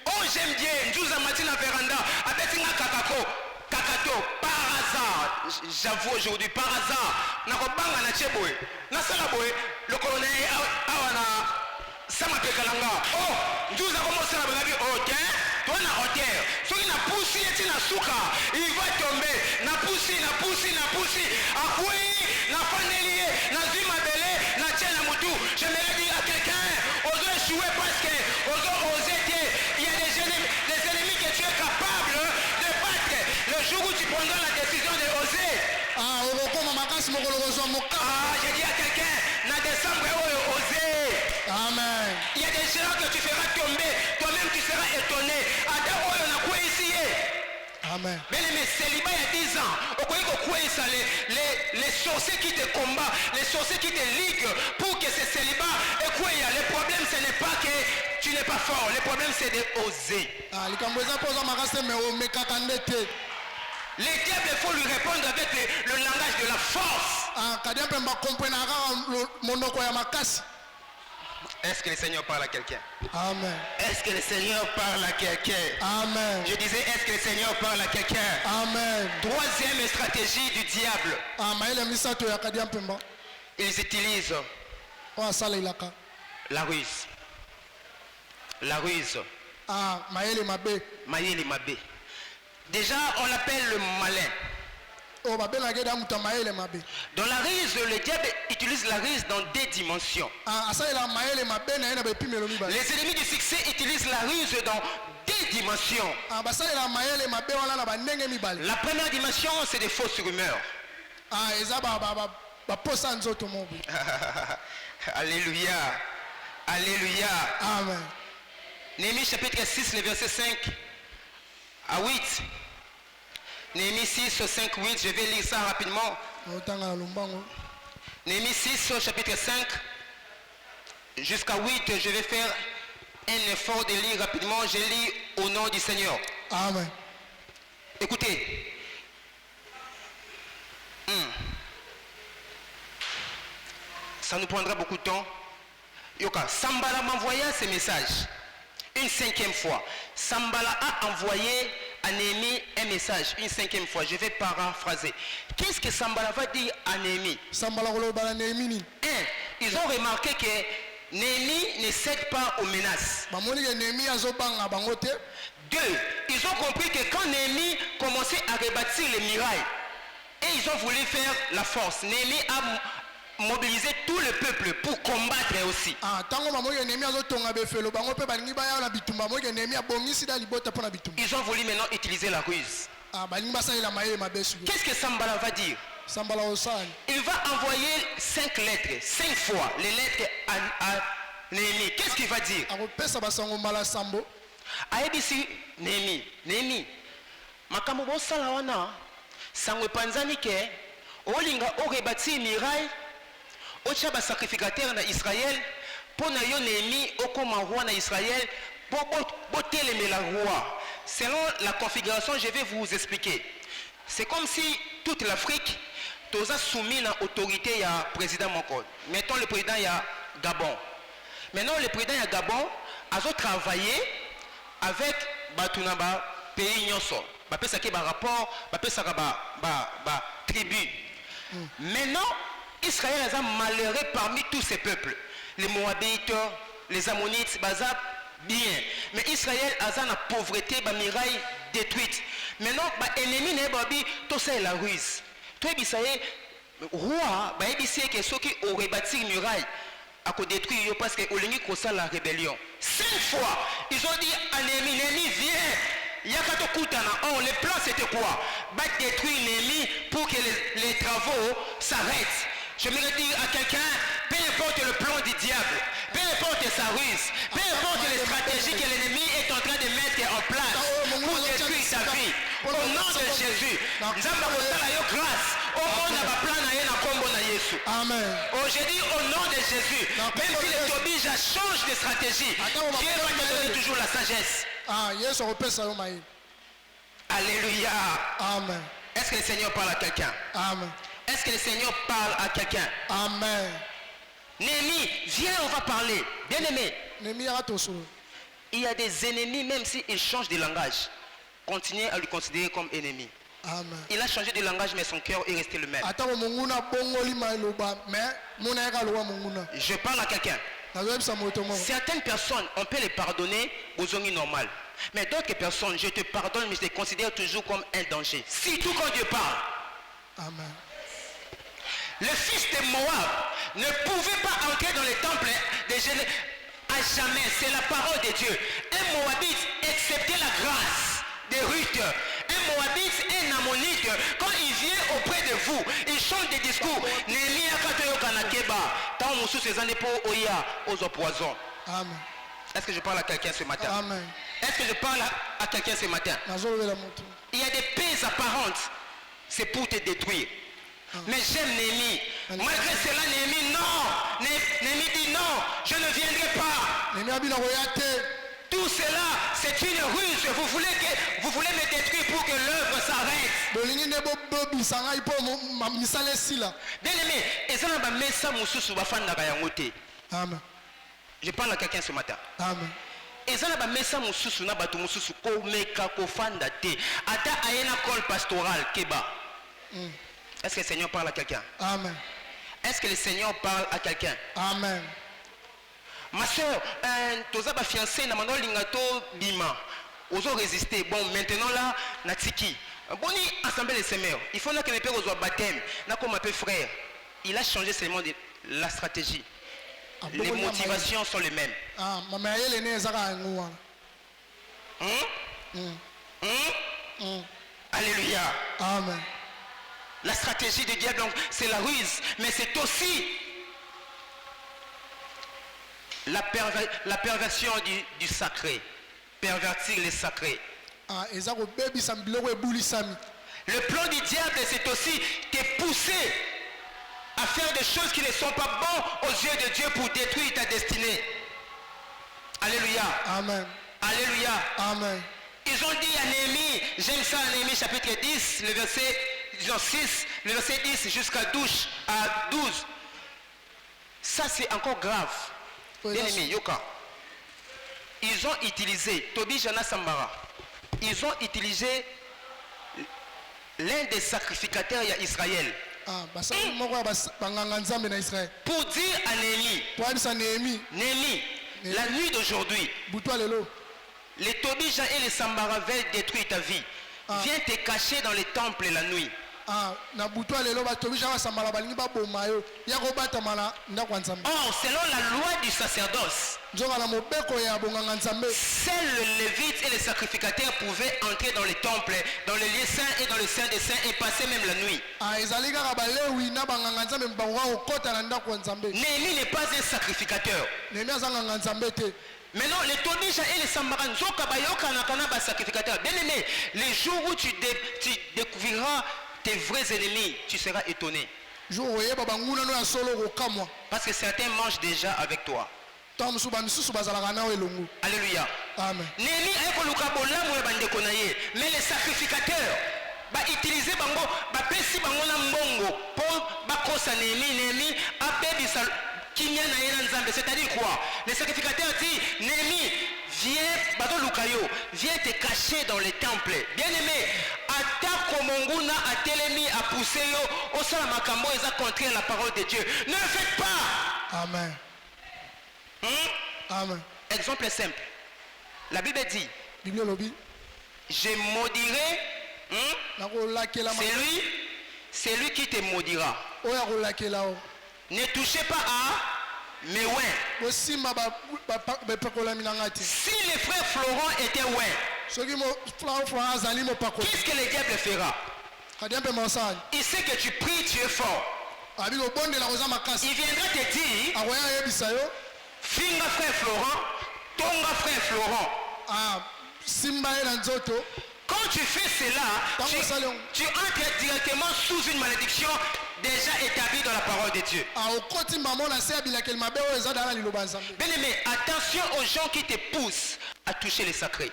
Oh j'aime bien, Njuzi a mati na véranda, Kakato, par hasard, j'avoue aujourd'hui, par hasard, nakobanga na cheboy, na salaboy, le colonel awana sama pekalanga. Oh, Njuzi a commencé à me dire, ok, toi na hauteur, celui na poussi et na souka, il va tomber, na poussi, akoué, na fanelie, na zima belé, na tchena moutou. Je me dis à quelqu'un, ose jouer parce que, ose oser, il y a des ennemis que tu es capable de battre. Le jour où tu prendras la décision de oser. J'ai dit à quelqu'un, na décembre, oser. Amen. Il y a des gens que tu feras tomber, toi-même tu seras étonné. Amen. Bien aimé, célibat il y a 10 ans, les sorciers qui te combattent, les sorciers qui te liguent pour que ce célibat est quoi. Le problème ce n'est pas que tu n'es pas fort, le problème c'est de oser. Les diables, il faut lui répondre avec le langage de la force. Est-ce que le Seigneur parle à quelqu'un? Amen. Est-ce que le Seigneur parle à quelqu'un? Amen. Je disais, est-ce que le Seigneur parle à quelqu'un? Amen. Troisième stratégie du diable. Ils utilisent la ruse. La ruse. Mayele mabe. Déjà, on l'appelle le malin. Dans la ruse, le diable utilise la ruse dans des dimensions. Les ennemis du succès utilisent la ruse dans des dimensions. La première dimension, c'est des fausses rumeurs. Alléluia. Alléluia. Amen. Néhémie chapitre 6, le verset 5 à 8. Néhémie 6, 5, 8, je vais lire ça rapidement. Néhémie 6, chapitre 5 jusqu'à 8, je vais faire un effort de lire rapidement. Je lis au nom du Seigneur. Amen. Écoutez. Ça nous prendra beaucoup de temps. Yoka, Sambala m'envoya ces messages. Une cinquième fois. Sambala a envoyé à Néhémie un message. Une cinquième fois. Je vais paraphraser. Qu'est-ce que Sambala va dire à Néhémie? Ils ont remarqué que Néhémie ne cède pas aux menaces. 2. Ils ont compris que quand Néhémie commençait à rebâtir les murailles, et ils ont voulu faire la force. Néhémie a mobiliser tout le peuple pour combattre aussi. Ils ont voulu maintenant utiliser la ruse. Qu'est-ce que Sambala va dire? Il va envoyer 5 lettres, 5 fois les lettres à Néhémie. Qu'est-ce qu'il va dire? Aebisi Néhémie, Néhémie, makambo bosala wana sangwe panzani ke olinga orebati miraille ocha ba sacrificateur na Israël pour na yo Néhémie okoma roi na Israël pour botelemela roi. Selon la configuration, je vais vous expliquer. C'est comme si toute l'Afrique toza soumis à l'autorité ya président Moko. Mettons le président ya Gabon. Maintenant le président ya Gabon a travaillé avec Batunaba pays nyonso. Ba pesa ke ba rapport, ba pesa ba tribu. Maintenant Israël a malheureux parmi tous ces peuples. Les Moabites, les Ammonites, Bazab, bien. Mais Israël a la pauvreté, la muraille détruite. Maintenant, l'ennemi n'est pas tout ça la ruse. Tout ça est roi, que ceux qui auraient bâti une muraille à détruire parce que l'ennemi cause la rébellion. 5 fois, ils ont dit à l'ennemi, viens. Or, le plan c'était quoi? Détruire l'ennemi pour que les travaux s'arrêtent. Je me dire à quelqu'un, peu importe le plan du diable, peu importe sa ruse, peu importe les stratégies que l'ennemi est en train de mettre en place pour détruire sa vie, au nom de Jésus, Amen. Je dis au nom de Jésus, même si les Tobie change de stratégie, Dieu va te donner toujours la sagesse. Alléluia. Amen. Est-ce que le Seigneur parle à quelqu'un? Amen. Est-ce que le Seigneur parle à quelqu'un? Amen. Néhémie, viens, on va parler. Bien aimé. Il y a des ennemis, même s'ils changent de langage. Continuez à lui considérer comme ennemi. Amen. Il a changé de langage, mais son cœur est resté le même. Je parle à quelqu'un. Certaines personnes, on peut les pardonner aux hommes normaux. Mais d'autres personnes, je te pardonne, mais je les considère toujours comme un danger. Surtout quand Dieu parle. Amen. Le fils de Moab ne pouvait pas entrer dans les temples de Jérusalem à jamais. C'est la parole de Dieu. Un Moabite acceptait la grâce de Ruth. Un Moabite, un Ammonite, quand il vient auprès de vous, il chante des discours. Amen. Est-ce que je parle à quelqu'un ce matin? Amen. Est-ce que je parle à quelqu'un ce matin? Il y a des paix apparentes. C'est pour te détruire. Mais j'aime Néhémie. Malgré cela, Néhémie, non. Néhémie dit non, je ne viendrai pas. Tout Tout cela, c'est une ruse. Vous voulez me détruire pour que l'œuvre s'arrête. bolingi nde bobobisa ngai mpo misala esila. Bien aimé, ezana ba mesa mususu bafandaka yango te. Amen. Je parle à quelqu'un ce matin. Amen. Ezana ba mesa mususu na bato mususu komeka kofanda te. Ata ayena col pastoral keba. Est-ce que le Seigneur parle à quelqu'un? Amen. Est-ce que le Seigneur parle à quelqu'un? Amen. Ma soeur, toza ba fiancé na mano lingato bima. Ozo résister. Bon, maintenant là, natiki. Boni assemblée les semeurs. Il faut que les pères aux baptême. Na comme un peu frère. Il a changé seulement la stratégie. Les motivations sont les mêmes. Ah, maman elle ne ezaka ngwa. Alléluia. Amen. La stratégie du diable, c'est la ruse, mais c'est aussi la perversion du sacré. Pervertir les sacrés. Ah, ezako baby sam biloko ebulisami. Le plan du diable, c'est aussi te pousser à faire des choses qui ne sont pas bonnes aux yeux de Dieu pour détruire ta destinée. Alléluia. Amen. Alléluia. Amen. Ils ont dit à Néhémie, j'aime ça à Néhémie chapitre 10, le verset 6, le verset 10 jusqu'à 12. Ça c'est encore grave. Bien aimé, Yoka. Ils ont utilisé, Tobi Jana Sambara, ils ont utilisé l'un des sacrificateurs d'Israël. Ah, Pour dire à Néhémie, Néhémie, la nuit d'aujourd'hui, les Tobija et les Sambara veulent détruire ta vie. Viens te cacher dans les temples la nuit. Or, selon la loi du sacerdoce, seuls les Lévites et les sacrificateurs pouvaient entrer dans les temples, dans les lieux saints et dans le Saint des Saints et passer même la nuit. Néhémie n'est pas un sacrificateur. Maintenant, les Tobija et les Sambara, sacrificateurs. Bien aimé, les jours où tu découvriras tes vrais ennemis, tu seras étonné. Parce que certains mangent déjà avec toi. Alléluia. Amen. Mais les sacrificateurs utiliser bango bapesi bango na mbongo pour bakosa Néhémie abebisa kinya na yena nzambe. C'est-à-dire quoi? Les sacrificateurs disent Néhémie, viens te cacher dans les temples. Bien aimé, atako monguna atelemi a poussé yo osala makambo eza contraire la parole de Dieu. Ne le faites pas. Amen. Amen. Exemple simple. La Bible dit, je maudirai c'est lui qui te maudira. Ne touchez pas à mes ouins. Si les frères Florent étaient ouins, qu'est-ce que le diable fera? Il sait que tu pries, tu es fort. Il viendra te dire, Finga frère Florent, Tonga frère Florent. Quand tu fais cela, tu entres directement sous une malédiction déjà établie dans la parole de Dieu. Bien aimé, attention aux gens qui te poussent à toucher les sacrés.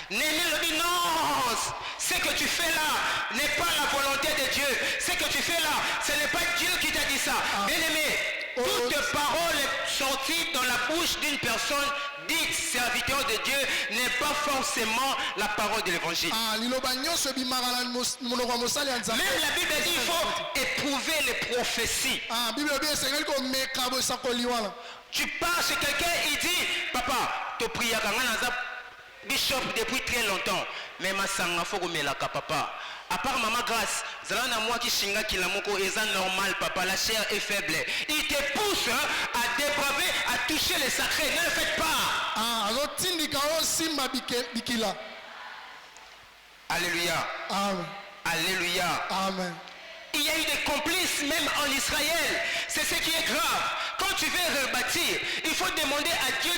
Néhémie le dit non, ce que tu fais là n'est pas la volonté de Dieu. Ce que tu fais là, ce n'est pas Dieu qui t'a dit ça. Bien aimé, toute parole sortie dans la bouche d'une personne dite serviteur de Dieu n'est pas forcément la parole de l'évangile. Même la Bible dit qu'il faut éprouver les prophéties. Tu pars chez quelqu'un, il dit, papa, tu pries à Bishop depuis très longtemps. Mais ma sanga faut que papa. À part maman grâce, zalana moi qui shinga qui la moko est normal papa, la chair est faible. Il te pousse à dépraver, à toucher les sacrés. Ne le faites pas. Alléluia. Amen. Alléluia. Amen. Il y a eu des complices même en Israël. C'est ce qui est grave. Quand quand tu veux rebâtir, il faut demander à Dieu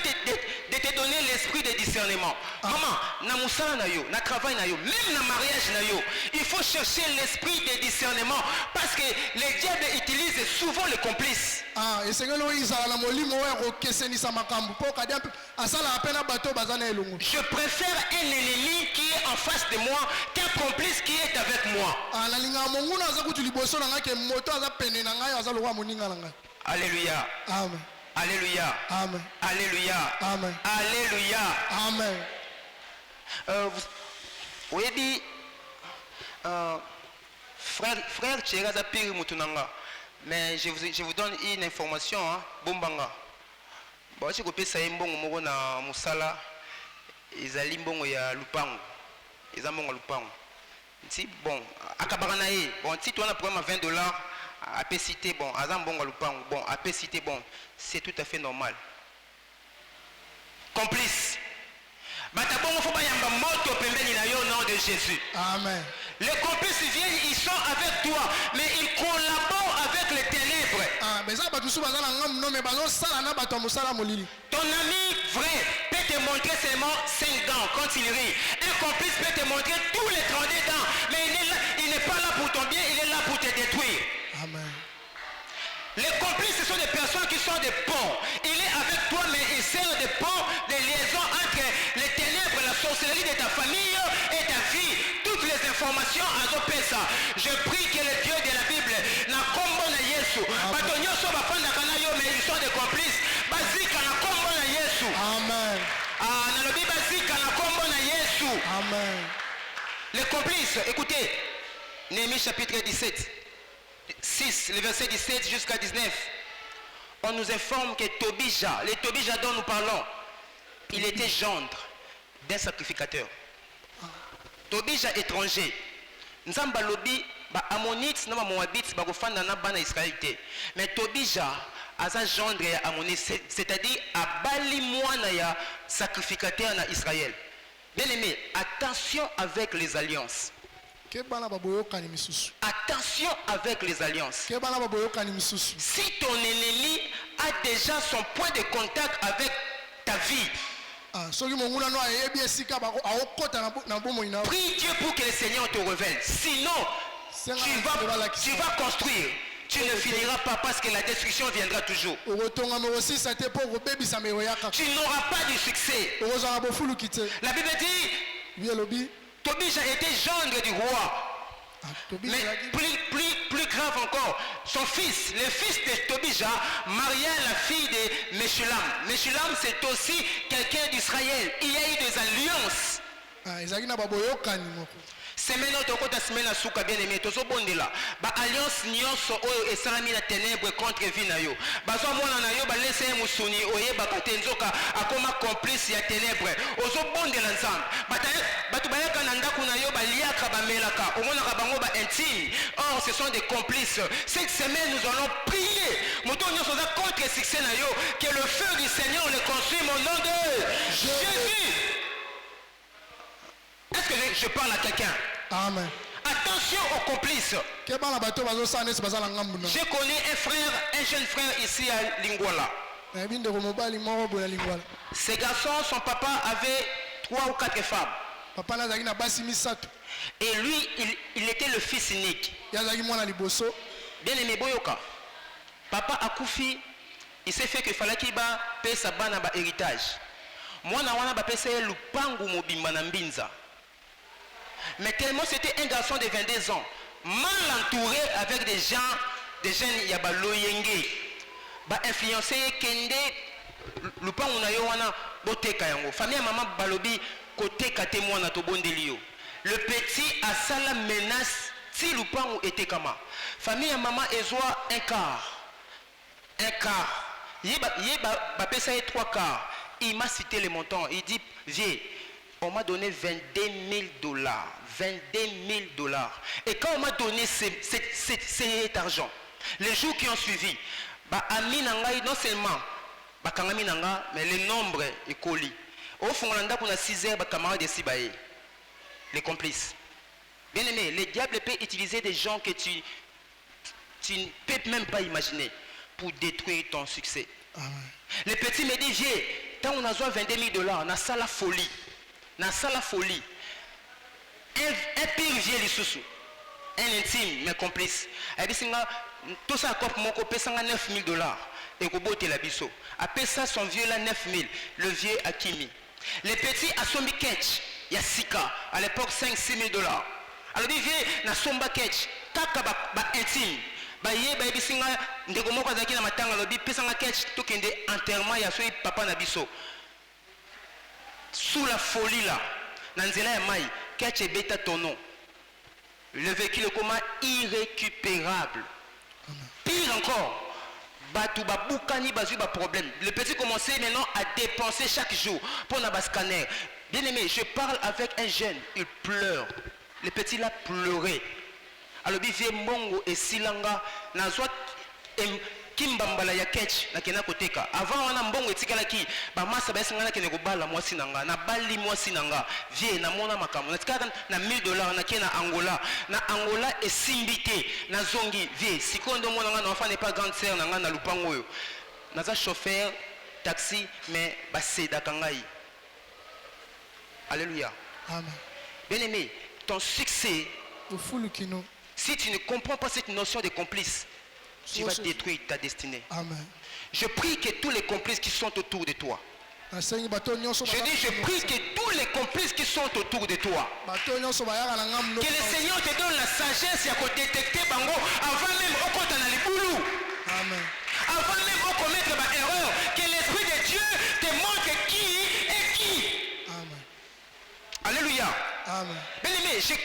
de te donner l'esprit de discernement. Maman, na musala na yo, na travail na yo, même na mariage na yo, il faut chercher l'esprit de discernement parce que les diables utilisent souvent les complices. Et c'est que nous avons molimo ero keseni sa makambu po kadia asala apena bato bazana elongo. Je préfère un ennemi qui est en face de moi qu'un complice qui est avec moi. Na linga mongu na za kutu liboso na ngake moto aza pene na ngai aza lokwa moninga na ngai. Alléluia. Amen. Alléluia. Amen. Alléluia. Amen. Alléluia. Amen. Vous avez dit, frère Tcheraza Piri Moutunanga, mais je vous donne une information, hein, Bombanga. Bon, si vous avez ça, mbongo na musala, ezali mbongo ya lupango, ezali mbongo lupango. Si bon, akabaganaye, bon, si tu as un problème à $20, à citer bon, azam mbongo lupango, bon, à citer bon, c'est tout à fait normal. Complice. Batabongo faut bayamba moto pembeni na yo au nom de Jésus. Amen. Les complices viennent, ils sont avec toi, mais ils collaborent avec les ténèbres. Ton ami vrai peut te montrer seulement 5 dents quand il rit. Un complice peut te montrer tous les 32 dents, mais il n'est pas là pour ton bien, il est là pour te détruire. Amen. Les complices, ce sont des personnes qui sont des ponts. Il est avec toi, mais il sert de pont, de liaison entre les ténèbres, la sorcellerie de ta famille et ta vie. Toutes les informations à ça. Je prie que le Dieu de la Bible n'a combo na Yesu. Mais ils sont des complices. Basika na combo na Yesu. Amen. Nalobi basika na combo na Yesu. Amen. Les complices, écoutez, Néhémie chapitre 17. 6, le verset 17 jusqu'à 19, on nous informe que Tobija, les Tobija dont nous parlons, il était gendre d'un sacrificateur. Tobija étranger. Nzamba lobi ba Ammonites na ba Moabites ba kofanda na bana Israélite. Mais Tobija asa gendre ya Ammonites, c'est-à-dire abali mwana ya sacrificateur na Israël. Bien aimé, attention avec les alliances. Attention avec les alliances. Si ton ennemi a déjà son point de contact avec ta vie, prie Dieu pour que le Seigneur te révèle. Sinon, tu vas construire. Tu ne finiras pas parce que la destruction viendra toujours. Tu n'auras pas de succès. La Bible dit, Tobija était gendre du roi. Mais plus grave encore, son fils, le fils de Tobija, maria la fille de Meshulam. Meshulam, c'est aussi quelqu'un d'Israël. Il y a eu des alliances. Semaine tokota semaine asuka bien aimé tozo bondela ba alliance nyonso oyo esalami na ténèbres contre vie na yo bazwa mwana na yo ba laisse musuni oyeba katenzoka akoma complice ya ténèbres ozo bondela nzambe batu bayaka na ndaku na yo baliaka bamelaka omonaka bango ba intime. Or ce sont des complices. Cette semaine nous allons prier moto nyonso za contre succès na yo, que le feu du Seigneur le consume au nom de Jésus. Est-ce que je parle à quelqu'un? Amen. Attention aux complices. Je connais un jeune frère ici à Lingwala. Ces garçons, son papa avait 3 ou 4 femmes. Et lui, il était le fils unique. Bien aimé Boyoka. Papa a koufi, il s'est fait que fallait qu'il paye sa bana ba héritage. Moi, na wana ba pesa lupangu mobimba na mbinza. Mais tellement c'était un garçon de 22 ans, mal entouré avec des jeunes yabaloyenge, ba influencé kende lupangu na yo wana boteka yango. Famille maman balobi koteka témoin na tobondelio. Le petit a sala menace si lupangu était kama. Famille maman ezwa un quart. Yeba pesa 3 quarts. Il m'a cité les montants. Il dit viens. On m'a donné $22,000. $22,000. Et quand on m'a donné cet argent, les jours qui ont suivi, non seulement mais le nombre est collé. Au fond, on a 6 heures, camarades de Sibaye, les complices. Bien aimé, le diable peut utiliser des gens que tu ne peux même pas imaginer. pour détruire ton succès. Amen. Le petit me dit, viens, tant on a besoin de $22, on a ça la folie. On a ça la folie. Un pire vient les sous. Un intime, mais complice. Elle dit, tout ça, mon copain, ça $9,000. Et qu'on botte la biseau. Après ça, son vieux là, 9,000. Le vieux Akimi. Les petits à son catch, il y a 6K. À l'époque, $5-6,000. Alors, il vient, na somba catch. Kaka ba intime. Ba ye, ba ebisinga, ndeko moko azaki na matanga, lobi, pesanga catch, tokende enterrement, ya soi papa na biso. Sous la folie là, Nanzela ya mai, catch et bêta ton nom. Le véhicule coma irrécupérable. Pire encore. Batouba Boukani Bazouba problème. Le petit commençait maintenant à dépenser chaque jour pour un scanner. Bien aimé, je parle avec un jeune, il pleure. Le petit l'a pleuré. Alors il vient Mongo et Silanga, Nazwat Kimbambala ya catch na kena koteka. Avant on a Mbongo et Tikalaki, ba masa ba singana kene ko bala moi sinanga, na bali moi sinanga. Vie na mona makamu. Na tika na $1,000 na kena Angola. Na Angola et Simbité, na zongi vie. Sikondo mona nga na enfant n'est pas grande sœur na nga na lupango yo. Naza chauffeur taxi mais ba seda kangai. Alléluia. Amen. Bien aimé, ton succès, si tu ne comprends pas cette notion de complice, tu vas détruire ta destinée. Amen. Je prie que tous les complices qui sont autour de toi, je dis, je prie que tous les complices qui sont autour de toi, que le Seigneur te donne la sagesse à détecter bango avant même au compte dans les boulous. Amen. Avant même au commettre une erreur, que l'Esprit de Dieu te montre qui est qui. Amen. Alléluia. Amen. Bien aimé, je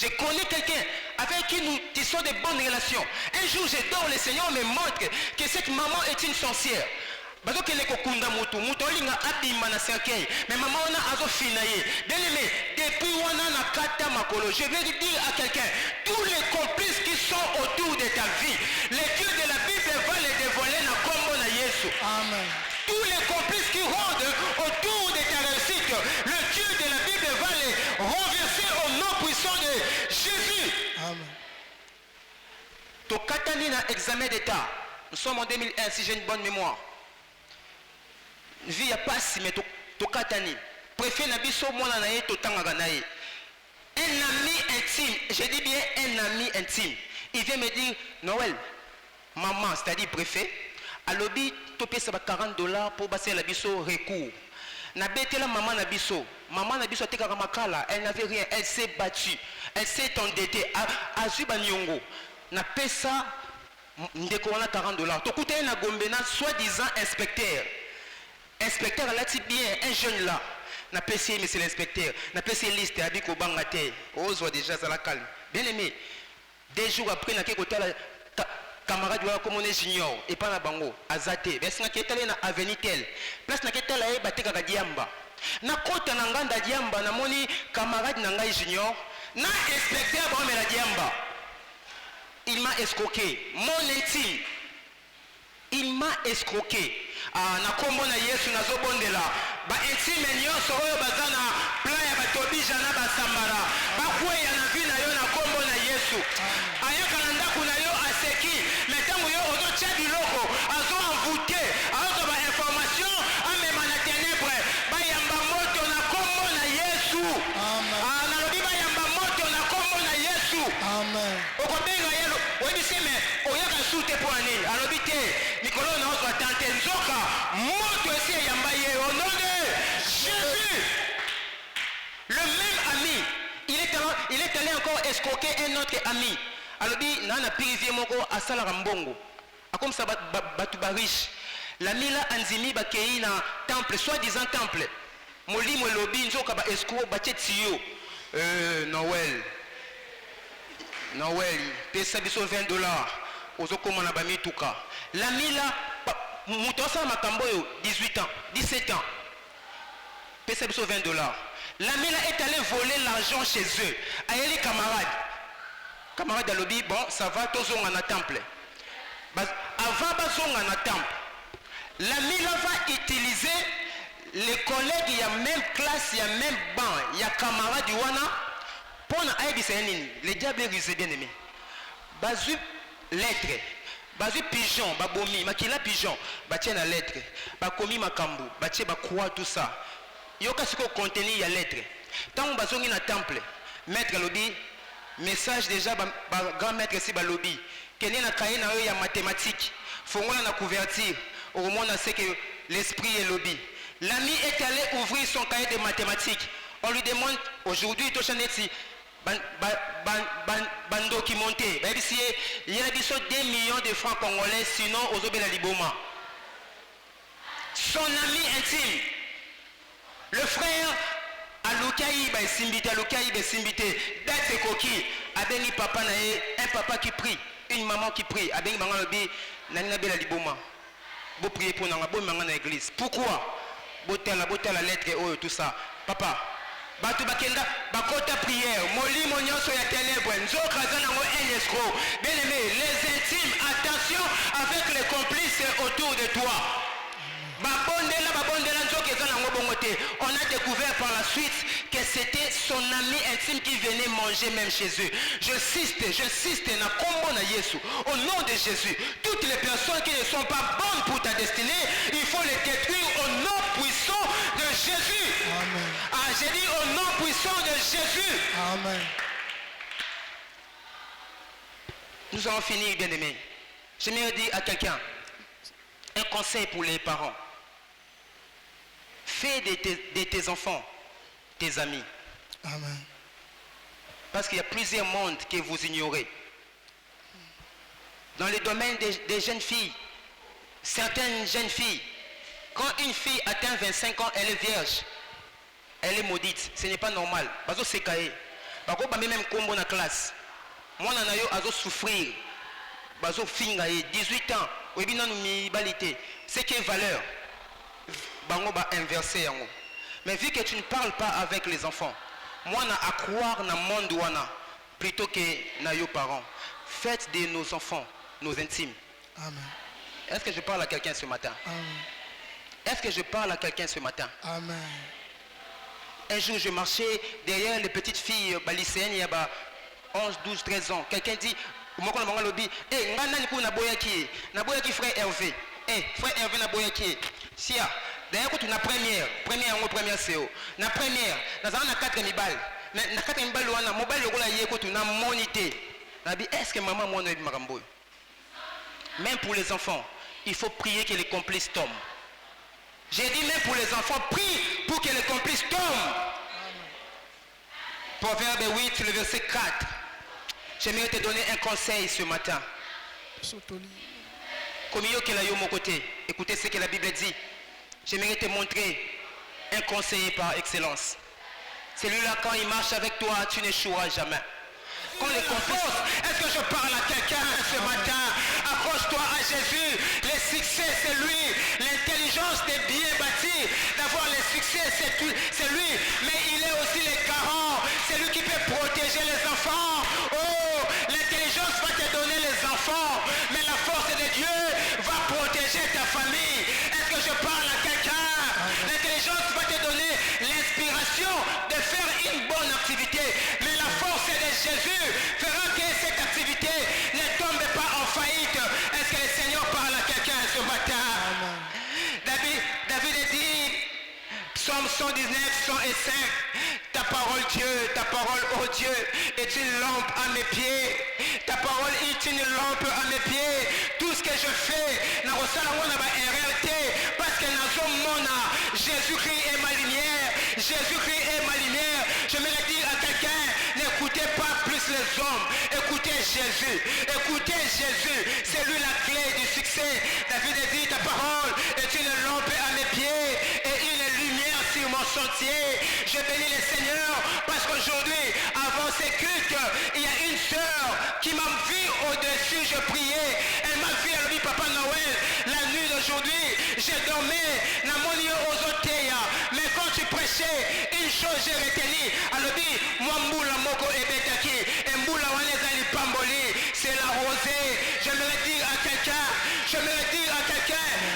connais quelqu'un avec qui nous tissons de bonnes relations. Un jour, je dors, le Seigneur me montre que cette maman est une sorcière. Parce que les kokunda mutu olinga abima na cercueil, mais maman on a azo finaye. Bien aimé, depuis on a kata makolo, je vais dire à quelqu'un, tous les complices qui sont autour de ta vie, les dieux de la Bible vont les dévoiler na kombo na Yesu. Amen. Tous les complices qui rôdent autour de ta réussite, le Dieu de la Bible va les renverser au nom puissant de Jésus. Amen. Tokatani na examen d'état. Nous sommes en 2001, si j'ai une bonne mémoire. Vie à passe, mais Tokatani. Préfet Nabiso, moi, na ye, totanga na ye. Un ami intime, je dis bien un ami intime. Il vient me dire, Noël, maman, c'est-à-dire préfet, à lobby, tu payes $40 pour passer la biso recours. Na bête la maman Nabiso a été makala, elle n'avait rien, elle s'est battue, elle s'est endettée. À Zubanyongo, na payé ça, ndeko wana $40. Tu coûtes un gombena, soi-disant inspecteur. Inspecteur, là, tu bien, un jeune là. Na payé, monsieur l'inspecteur, na payé liste, habiko bangate. Ose déjà, ça la calme. Bien aimé, 2 jours après, na kekota la. Camarade wa comme on est junior et pas na bango azate mais na ketale na avenue tel place na ketale e bateka ka diamba na kota na nganda diamba na moni camarade na ngai junior na inspecteur ba mela diamba il m'a escroqué mon intime il m'a escroqué na kombo na Yesu na zobondela ba intime nyonso oyo bazana plan ya batobija na basambara ba kweya na vi na yo na kombo na Yesu ayaka na ndako na yo aseki metango yo ozo tia biloko azo envoûté azo ba information amema na ténèbres ba yamba moto na kombo na Yesu amen na lobi ba yamba moto na kombo na Yesu amen okobenga yelo webiseme oyaka sute po anini alobi te mikolo na ozo tante nzoka moto esi yamba ye au nom de Jésus. Le même ami, il est allé encore escroquer un autre ami. Alors dit nana pirivier moko asala rambongo. A comme ça batuba riche. L'ami là anzimi bakei na temple, soi-disant temple. Molimo lobi nzoka ba escroc ba tio. Noël, pesa biso $20. Ozokoma na ba mituka. L'ami là mutosa makambo yo 18 ans, 17 ans. Pesa biso $20. L'ami là est allé voler l'argent chez eux. Aïe les camarades. Camarade alobi, bon, ça va, tozonga na temple. Avant bazonga na temple, l'ami là va utiliser les collègues, il y a même classe, il y a même banc, il y a camarade wana pour na aïe bisenini. Les diables rusés bien aimés. Bazu lettre. bazwi pigeon babomi makila pigeon batie na lettre bakomi makambo batie bakroix tout ça yoka siko contenu ya lettre ntango bazongi na temple maître alobi message déjà grand maître si balobi kende na kaye na yo ya mathématique fongola na couverture au moins on sait que l'esprit est lobby. L'ami est allé ouvrir son cahier de mathématiques. On lui demande aujourd'hui documenté. Il y a 2 millions de francs congolais, sinon aux Obéla Liboma. Son ami intime, le frère Aloukaï Simbité, d'être coquille, Abeni papa nae, un papa qui prie, une maman qui prie, Abeni maman lobi, Nana Bela Liboma. Vous priez pour nous, vous dans l'église. Pourquoi? Vous la lettre et tout ça. Papa, batu bakenda bakota prière, moli monyon so ya ténèbres, nzo kazana ngo un escroc. Bien aimé, les intimes, attention avec les complices autour de toi. On a découvert par la suite que c'était son ami intime qui venait manger même chez eux. J'insiste, au nom de Jésus, toutes les personnes qui ne sont pas bonnes pour ta destinée, il faut les détruire au nom puissant de Jésus. Amen. Ah, j'ai dit au nom puissant de Jésus. Amen. Nous allons finir, bien aimés. J'aimerais dire à quelqu'un un conseil pour les parents. Fais de tes enfants tes amis. Amen. Parce qu'il y a plusieurs mondes que vous ignorez. Dans le domaine des jeunes filles, certaines jeunes filles, quand une fille atteint 25 ans, elle est vierge. Elle est maudite. Ce n'est pas normal. Parce que c'est caillé. Parce que même combo dans la classe. Moi, je souffrir. Parce que 18 ans. C'est quelle valeur? Bango ba inversé yango. Mais vu que tu ne parles pas avec les enfants, moi na à croire na monde wana plutôt que na yo parents. Faites de nos enfants nos intimes. Amen. Est-ce que je parle à quelqu'un ce matin? Amen. Est-ce que je parle à quelqu'un ce matin? Amen. Un jour je marchais derrière les petites filles lycéennes, il y a 11, 12, 13 ans. Quelqu'un dit moi on lobby, eh ngana ni na boyaki frère Hervé. Eh frère Hervé na boyaki. Sia d'ailleurs quand na première CO na première na zana 4 mibal na 4 mibal wana mobile yokola yeko tu na monité na bi est-ce que maman moi no ebi makambo. Même pour les enfants il faut prier que les complices tombent. J'ai dit même pour les enfants prie pour que les complices tombent. Proverbe 8 le verset 4. J'aimerais te donner un conseil ce matin. Comme yo que la yo mon côté, écoutez ce que la Bible dit. J'aimerais te montrer un conseiller par excellence. Celui-là, quand il marche avec toi, tu n'échoueras jamais. Quand les complices, est-ce que je parle à quelqu'un ce matin? Accroche-toi à Jésus. Le succès, c'est lui. L'intelligence des bien bâtis, d'avoir le succès, c'est lui. Mais il est aussi le garant. C'est lui qui peut protéger les enfants. Oh, l'intelligence va te donner les enfants. Mais la force de Dieu va protéger ta famille. Est-ce que je parle à quelqu'un? L'intelligence va te donner l'inspiration de faire une bonne activité. Mais la force de Jésus fera que cette activité ne tombe pas en faillite. Est-ce que le Seigneur parle à quelqu'un ce matin? David a dit, Psaume 119, 105, ta parole Dieu, ta parole, oh Dieu, est une lampe à mes pieds. Ta parole est une lampe à mes pieds. Tout ce que je fais, n'a en réalité, parce que Jésus-Christ est ma lumière. Jésus-Christ est ma lumière. Je me le dis à quelqu'un, n'écoutez pas plus les hommes. Écoutez Jésus. Écoutez Jésus. C'est lui la clé du succès. David a dit, ta parole est une lampe à mes pieds et une lumière sur mon sentier. Je bénis le Seigneur parce qu'aujourd'hui, avant ces cultes, il y a une sœur qui m'a vu au-dessus, je priais. Elle m'a vu, elle dit, Papa Noël, la nuit d'aujourd'hui, j'ai dormi, mais quand tu prêchais, une chose j'ai retenu. Elle dit, Mwambula Moko Ebetaki, Mboula Wanezali Pamboli, c'est la rosée. Je me le dis à quelqu'un,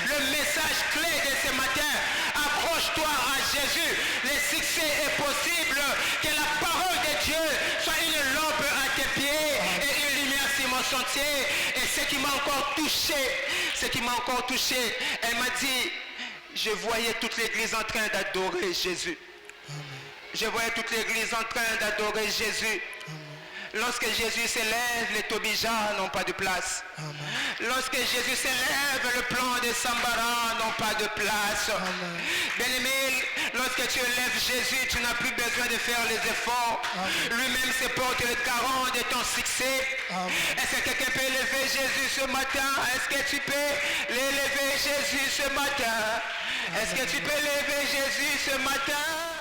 le message clé de ce matin, accroche-toi à Jésus. Le succès est possible. Que la parole de Dieu soit une lampe à tes pieds et une lumière sur mon entier. Et ce qui m'a encore touché, elle m'a dit, je voyais toute l'église en train d'adorer Jésus. Je voyais toute l'église en train d'adorer Jésus. Lorsque Jésus s'élève, les Tobijas n'ont pas de place. Amen. Lorsque Jésus s'élève, le plan des Sambara n'ont pas de place. Bien-aimé, lorsque tu élèves Jésus, tu n'as plus besoin de faire les efforts. Lui-même se porte le garant de ton succès. Est-ce que quelqu'un peut élever Jésus ce matin? Est-ce que tu peux l'élever Jésus ce matin? Est-ce que tu peux élever Jésus ce matin?